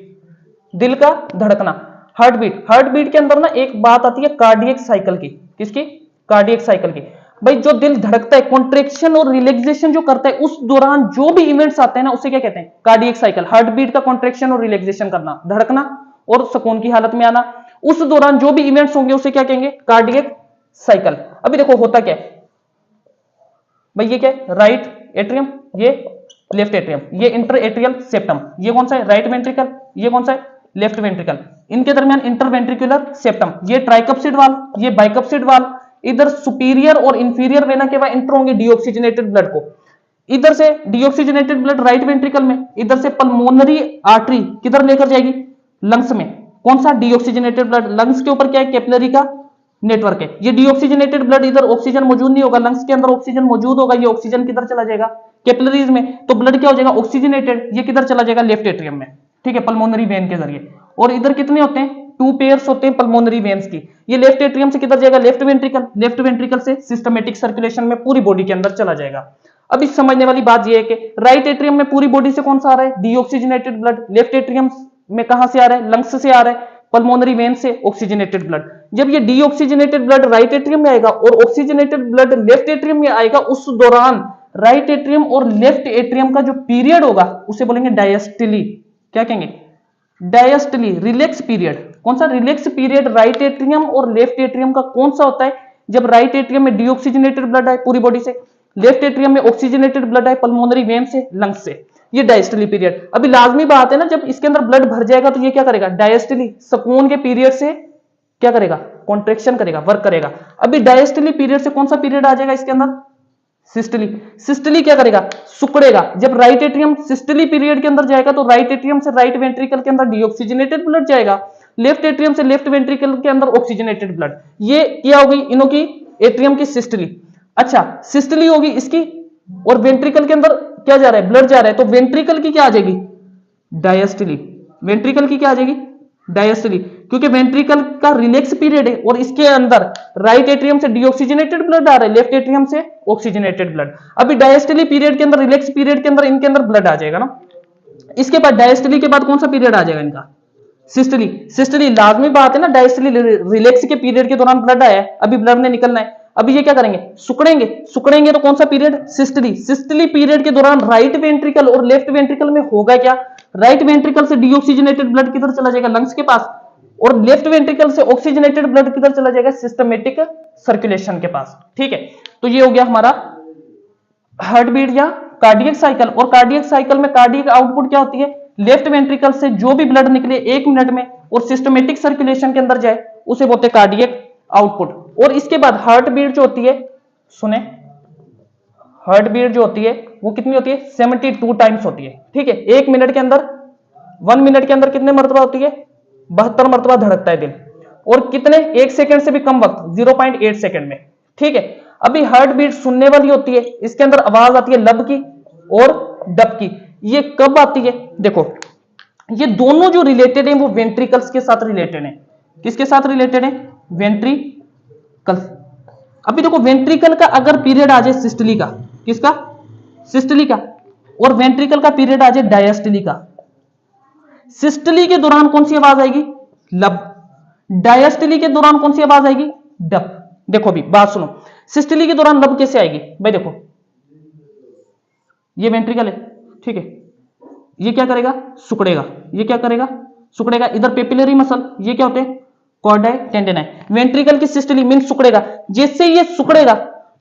Speaker 1: दिल का धड़कना, हार्ट बीट। हार्ट बीट के अंदर ना एक बात आती है कार्डियक साइकिल की, किसकी, कार्डियक साइकिल की। भाई जो दिल धड़कता है, कॉन्ट्रेक्शन और रिलैक्सेशन जो करता है, उस दौरान जो भी इवेंट्स आते हैं ना उसे क्या कहते हैं, कार्डियक साइकिल। हार्ट बीट का कॉन्ट्रेक्शन और रिलैक्सेशन करना, धड़कना और सुकून की हालत में आना, उस दौरान जो भी इवेंट्स होंगे उसे क्या कहेंगे, कार्डियक साइकिल। अभी देखो होता क्या है भाई, ये क्या है, राइट एट्रियम, ये लेफ्ट एट्रियम, ये इंटर एट्रियल सेप्टम, ये कौन सा है, राइट वेंट्रिकल, ये कौन सा है, लेफ्ट वेंट्रिकल, इनके दरमियान इंटरवेंट्रिकुलर सेप्टम, ये ट्राइकप्सिड वाल्व, ये बाइकप्सिड वाल्व। इधर सुपीरियर और इंफीरियर वेना के बाद इंटर होंगे डीऑक्सीजनेटेड ब्लड को, इधर से डीऑक्सीजनेटेड ब्लड राइट वेंट्रिकल में, इधर से पल्मोनरी आर्टरी किधर लेकर जाएगी, लंग्स में। कौन सा, डीऑक्सीजनेटेड ब्लड, लंग्स के ऊपर क्या है, कैपिलरी का नेटवर्क है। ये डीऑक्सीजनेटेड ब्लड, इधर ऑक्सीजन मौजूद नहीं होगा, लंग्स के अंदर ऑक्सीजन मौजूद होगा, ये ऑक्सीजन किधर चला जाएगा, कैपिलरीज में, तो ब्लड क्या हो जाएगा, ऑक्सीजनेटेड, ये किधर चला जाएगा, लेफ्ट एट्रियम में, ठीक है, पल्मोनरी वेन के जरिए। और इधर कितने होते हैं, 2 पेयर्स होते हैं पल्मोनरी वेन्स की। ये लेफ्ट एट्रियम से किधर जाएगा, लेफ्ट वेंट्रिकल, लेफ्ट वेंट्रिकल से सिस्टमेटिक सर्कुलेशन में पूरी बॉडी के अंदर चला जाएगा। अब इस समझने वाली बात ये है कि राइट एट्रियम में पूरी बॉडी से कौन सा आ रहा है, डीऑक्सीजनेटेड ब्लड, लेफ्ट एट्रियम में कहां से आ रहा है, लंग्स से आ रहा है, पल्मोनरी वेन से ऑक्सीजनेटेड ब्लड। जब ये डीऑक्सीजनेटेड ब्लड राइट एट्रियम में आएगा और ऑक्सीजनेटेड ब्लड लेफ्ट एट्रियम में आएगा, उस दौरान राइट एट्रियम और लेफ्ट एट्रियम का जो पीरियड होगा उसे बोलेंगे डायस्टली, क्या कहेंगे, डायस्टली, रिलैक्स पीरियड। कौन सा, रिलैक्स पीरियड राइट एट्रियम और लेफ्ट एट्रियम का कौन सा होता है, जब राइट एट्रियम में डीऑक्सीजनेटेड ब्लड आए पूरी बॉडी से, लेफ्ट एट्रियम में ऑक्सीजनेटेड ब्लड आए पल्मोनरी वेन से, लंग्स से, ये डायस्टली पीरियड। अभी लाजमी बात है ना, जब इसके अंदर ब्लड भर जाएगा तो ये क्या करेगा, डायस्टली, सुकून के पीरियड से क्या करेगा, कॉन्ट्रेक्शन करेगा, वर्क करेगा। अभी डायस्टली पीरियड से कौन सा पीरियड आ जाएगा इसके अंदर, सिस्टली। सिस्टली क्या करेगा, सुकड़ेगा। जब राइट एट्रियम सिस्टली पीरियड के अंदर जाएगा तो राइट एट्रियम से राइट वेंट्रिकल के अंदर डीऑक्सीजनेटेड ब्लड जाएगा, लेफ्ट एट्रियम से लेफ्ट वेंट्रिकल के अंदर ऑक्सीजनेटेड ब्लड। ये क्या होगी, इनों की एट्रियम की सिस्टली। अच्छा, सिस्टली होगी इसकी, और वेंट्रिकल के अंदर क्या जा रहा है, ब्लड जा रहा है, तो वेंट्रिकल की क्या आ जाएगी, डायस्टली। वेंट्रिकल की क्या आ जाएगी, डायस्टली, क्योंकि वेंट्रिकल का रिलैक्स पीरियड है और इसके अंदर राइट एट्रियम से डीऑक्सीजनेटेड ब्लड आ रहा है, लेफ्ट एट्रियम से ऑक्सीजनेटेड ब्लड। अभी डायस्टली पीरियड के अंदर, रिलैक्स पीरियड के अंदर इनके अंदर ब्लड आ जाएगा ना। इसके बाद डायस्टली के बाद कौन सा पीरियड आ जाएगा इनका, सिस्टली। सिस्टली लाजमी बात है ना, डायस्टली रिलैक्स के पीरियड के दौरान ब्लड आया है, अभी ब्लड ने निकलना है। अभी ये क्या करेंगे, सुकड़ेंगे, सुकड़ेंगे तो कौन सा पीरियड, सिस्टली। सिस्टली पीरियड के दौरान राइट वेंट्रिकल और लेफ्ट वेंट्रिकल में होगा क्या, राइट वेंट्रिकल से डीऑक्सीजनेटेड ब्लड किधर चला जाएगा, लंग्स के पास, और लेफ्ट वेंट्रिकल से ऑक्सीजनेटेड ब्लड किधर चला जाएगा, सिस्टमेटिक सर्कुलेशन के पास, ठीक है। तो ये हो गया हमारा हार्ट बीट या कार्डियक साइकिल। और कार्डियक साइकिल में कार्डियक आउटपुट क्या होती है, लेफ्ट वेंट्रिकल से जो भी ब्लड निकले 1 मिनट में और सिस्टमेटिक सर्कुलेशन के अंदर जाए उसे बोलते हैं कार्डियक आउटपुट। और इसके बाद हार्ट बीट जो होती है, सुने, हार्ट बीट जो होती है वो कितनी होती है, 72 टाइम्स होती है, ठीक है। 1 मिनट के अंदर, 1 मिनट के अंदर कितने मरतबा होती है, 72 मरतबा धड़कता है दिल। और कितने, 1 सेकंड से भी कम वक्त, 0.8 सेकंड में, ठीक है। अभी हार्ट बीट सुनने वाली होती है, इसके अंदर आवाज आती है लब की और डब की। ये कब आती है, देखो ये दोनों जो रिलेटेड है वो वेंट्रिकल्स के साथ रिलेटेड है। किसके साथ रिलेटेड है? वेंट्रिकल्स। अभी देखो वेंट्रिकल का अगर पीरियड आ जाए सिस्टली का, किसका? सिस्टली का, और वेंट्रिकल का पीरियड आ जाए डायस्टली का, सिस्टली के दौरान कौन सी आवाज आएगी? लब। डायस्टली के दौरान कौन सी आवाज आएगी? डब। देखो अभी बात सुनो, सिस्टली के दौरान लब कैसे आएगी भाई? देखो ये वेंट्रिकल है, ठीक है, ये क्या करेगा? सुकड़ेगा। ये क्या करेगा? सुकड़ेगा। इधर पेपिलरी मसल, ये क्या होते हैं? कॉर्डाई टेंडेनाई। वेंट्रिकल की सिस्टली मीन सुकड़ेगा। जैसे ये सुकड़ेगा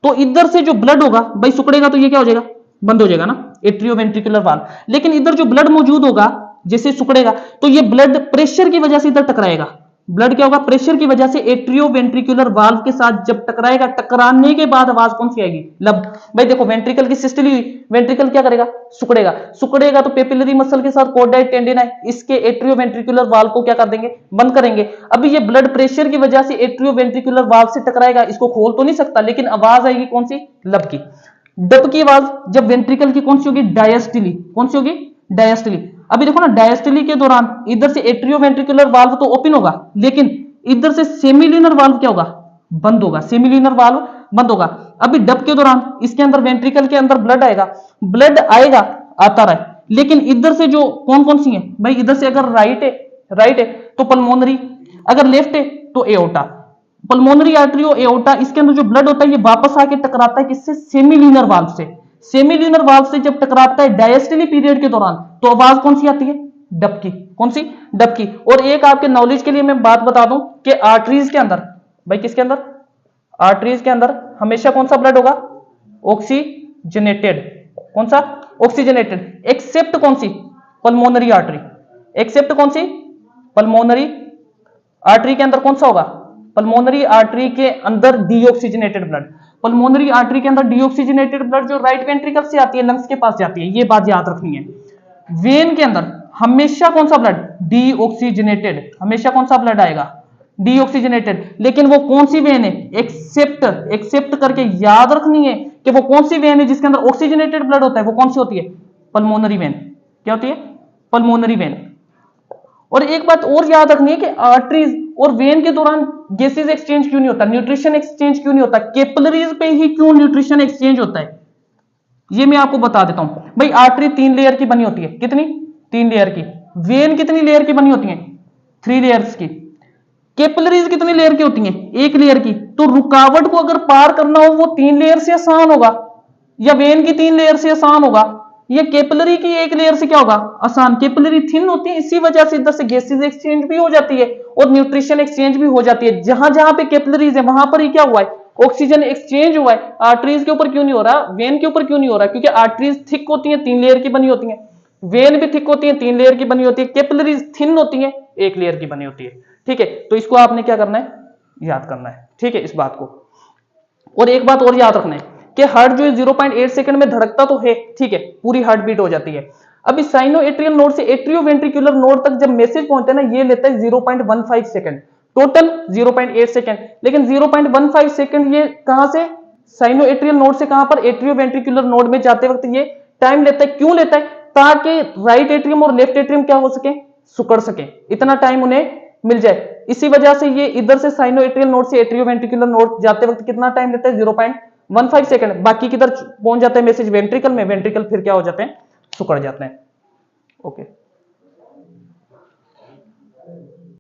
Speaker 1: तो इधर से जो ब्लड होगा भाई, सुकड़ेगा तो ये क्या हो जाएगा? बंद हो जाएगा ना, एट्रियोवेंट्रिकुलर वाल्व। लेकिन इधर जो ब्लड मौजूद होगा, जैसे सुकड़ेगा तो ये ब्लड प्रेशर की वजह से इधर टकराएगा। ब्लड क्या होगा? प्रेशर की वजह से एट्रियोवेंट्रिकुलर वाल्व के साथ जब टकराएगा, टकराने के बाद आवाज कौन सी आएगी? लब। भाई देखो वेंट्रिकल की सिस्टली हुई, वेंट्रिकल क्या करेगा? सुकड़ेगा। सुकड़ेगा तो पेपिलरी मसल के साथ कॉर्डाई टेंडेनाई इसके एट्रियोवेंट्रिकुलर वाल्व को क्या कर देंगे? बंद करेंगे। अभी ये ब्लड प्रेशर की वजह से एट्रियोवेंट्रिकुलर वाल्व से टकराएगा, इसको खोल तो नहीं सकता, लेकिन आवाज आएगी कौन सी? लब की। डब की आवाज जब वेंट्रिकल की कौन सी होगी? डायस्टली। कौन सी होगी? डायस्टली। अभी देखो ना, डायस्टली के दौरान इधर से एट्रियोवेंट्रिकुलर वाल्व तो ओपन होगा, लेकिन इधर से सेमिल्यूनर वाल्व क्या होगा? बंद होगा। सेमिल्यूनर वाल्व बंद होगा। अभी डब के दौरान इसके अंदर वेंट्रिकल के अंदर ब्लड आएगा, ब्लड आएगा, आता रहा, लेकिन इधर से जो कौन कौन सी है भाई? इधर से अगर राइट है तो पल्मोनरी, अगर लेफ्ट है तो एओर्टा। पल्मोनरी आर्टरी और एओर्टा, इसके अंदर जो ब्लड होता है ये वापस आके टकराता है किससे? सेमिल्यूनर वाल्व से। सेमिल्यूनर वाल्व से जब टकराता है डायस्टली पीरियड के दौरान, तो आवाज कौन सी आती है? डब की। कौन सी? डब की। और एक आपके नॉलेज के लिए मैं बात बता दूं कि आर्टरीज के अंदर, भाई किसके अंदर? आर्टरीज के अंदर हमेशा कौन सा ब्लड होगा? ऑक्सीजनेटेड। कौन सा? ऑक्सीजनेटेड। एक्सेप्ट कौन सी? Pulmonary artery. एक्सेप्ट कौन सी? पल्मोनरी आर्टरी के अंदर कौन सा होगा? पल्मोनरी आर्टरी के अंदर डीऑक्सीजनेटेड ब्लड। पल्मोनरी आर्टरी के अंदर डीऑक्सीजनेटेड ब्लड जो राइट वेंट्रिकल से आती है, लंग्स के पास जाती है, ये बात याद रखनी है। वेन के अंदर हमेशा कौन सा ब्लड? डीऑक्सीजनेटेड। हमेशा कौन सा ब्लड आएगा? डीऑक्सीजनेटेड। लेकिन वो कौन सी वेन है? एक्सेप्ट करके याद रखनी है कि वो कौन सी वेन है जिसके अंदर ऑक्सीजनेटेड ब्लड होता है, वो कौन सी होती है? Pulmonary vein. क्या होती है? Pulmonary vein. और एक बात और याद रखनी है कि आर्टरीज और वेन के दौरान गैसेज एक्सचेंज क्यों नहीं होता? न्यूट्रिशन एक्सचेंज क्यों नहीं होता? कैपिलरीज पे ही क्यों न्यूट्रिशन एक्सचेंज होता है, ये मैं आपको बता देता हूं। भाई आर्टरी 3 लेयर की बनी होती है। कितनी? 3 लेयर की। वेन कितनी लेयर की बनी होती है? 3 लेयर्स की। कैपिलरीज कितनी लेयर की होती है? 1 लेयर की। तो रुकावट को अगर पार करना हो वो 3 लेयर से आसान होगा, या वेन की 3 लेयर से आसान होगा, ये कैपिलरी की 1 लेयर से क्या होगा? आसान। कैपिलरी थिन होती है, इसी वजह से इधर से गैसेज एक्सचेंज भी हो जाती है और न्यूट्रिशन एक्सचेंज भी हो जाती है। जहां जहां पे कैपिलरीज है वहां पर ही क्या हुआ है? ऑक्सीजन एक्सचेंज हुआ है। आर्टरीज के ऊपर क्यों नहीं हो रहा? वेन के ऊपर क्यों नहीं हो रहा? क्योंकि आर्टरीज थिक होती है, 3 लेयर की बनी होती है। वेन भी थिक होती है, 3 लेयर की बनी होती है। कैपिलरीज थिन होती है, 1 लेयर की बनी होती है। ठीक है, तो इसको आपने क्या करना है? याद करना है। ठीक है, इस बात को। और एक बात और याद रखना है कि हार्ट जो है 0.8 सेकंड में धड़कता तो है, ठीक है, पूरी हार्ट बीट हो जाती है। अभी साइनो एट्रियल नोड से एट्रियोवेंट्रिकुलर नोड तक जब मैसेज पहुंचता है ना, ये लेता है 0.15 सेकंड, टोटल 0.8 सेकंड। लेकिन 0.15 सेकंड ये कहां से? साइनो एट्रियल नोड से कहां पर? एट्रियोवेंट्रिकुलर नोड में जाते वक्त ये टाइम लेता है। क्यों लेता है? ताकि राइट एट्रियम और लेफ्ट एट्रियम क्या हो सके? सुकड़ सके, इतना टाइम उन्हें मिल जाए। इसी वजह से ये इधर से साइनो एट्रियल नोड से एट्रियोवेंट्रिकुलर नोड जाते वक्त कितना टाइम लेता है? 0.15 सेकंड। बाकी किधर पहुंच जाता है मैसेज? वेंट्रिकल में। वेंट्रिकल फिर क्या हो जाते हैं? सुकड़ जाते हैं। ओके।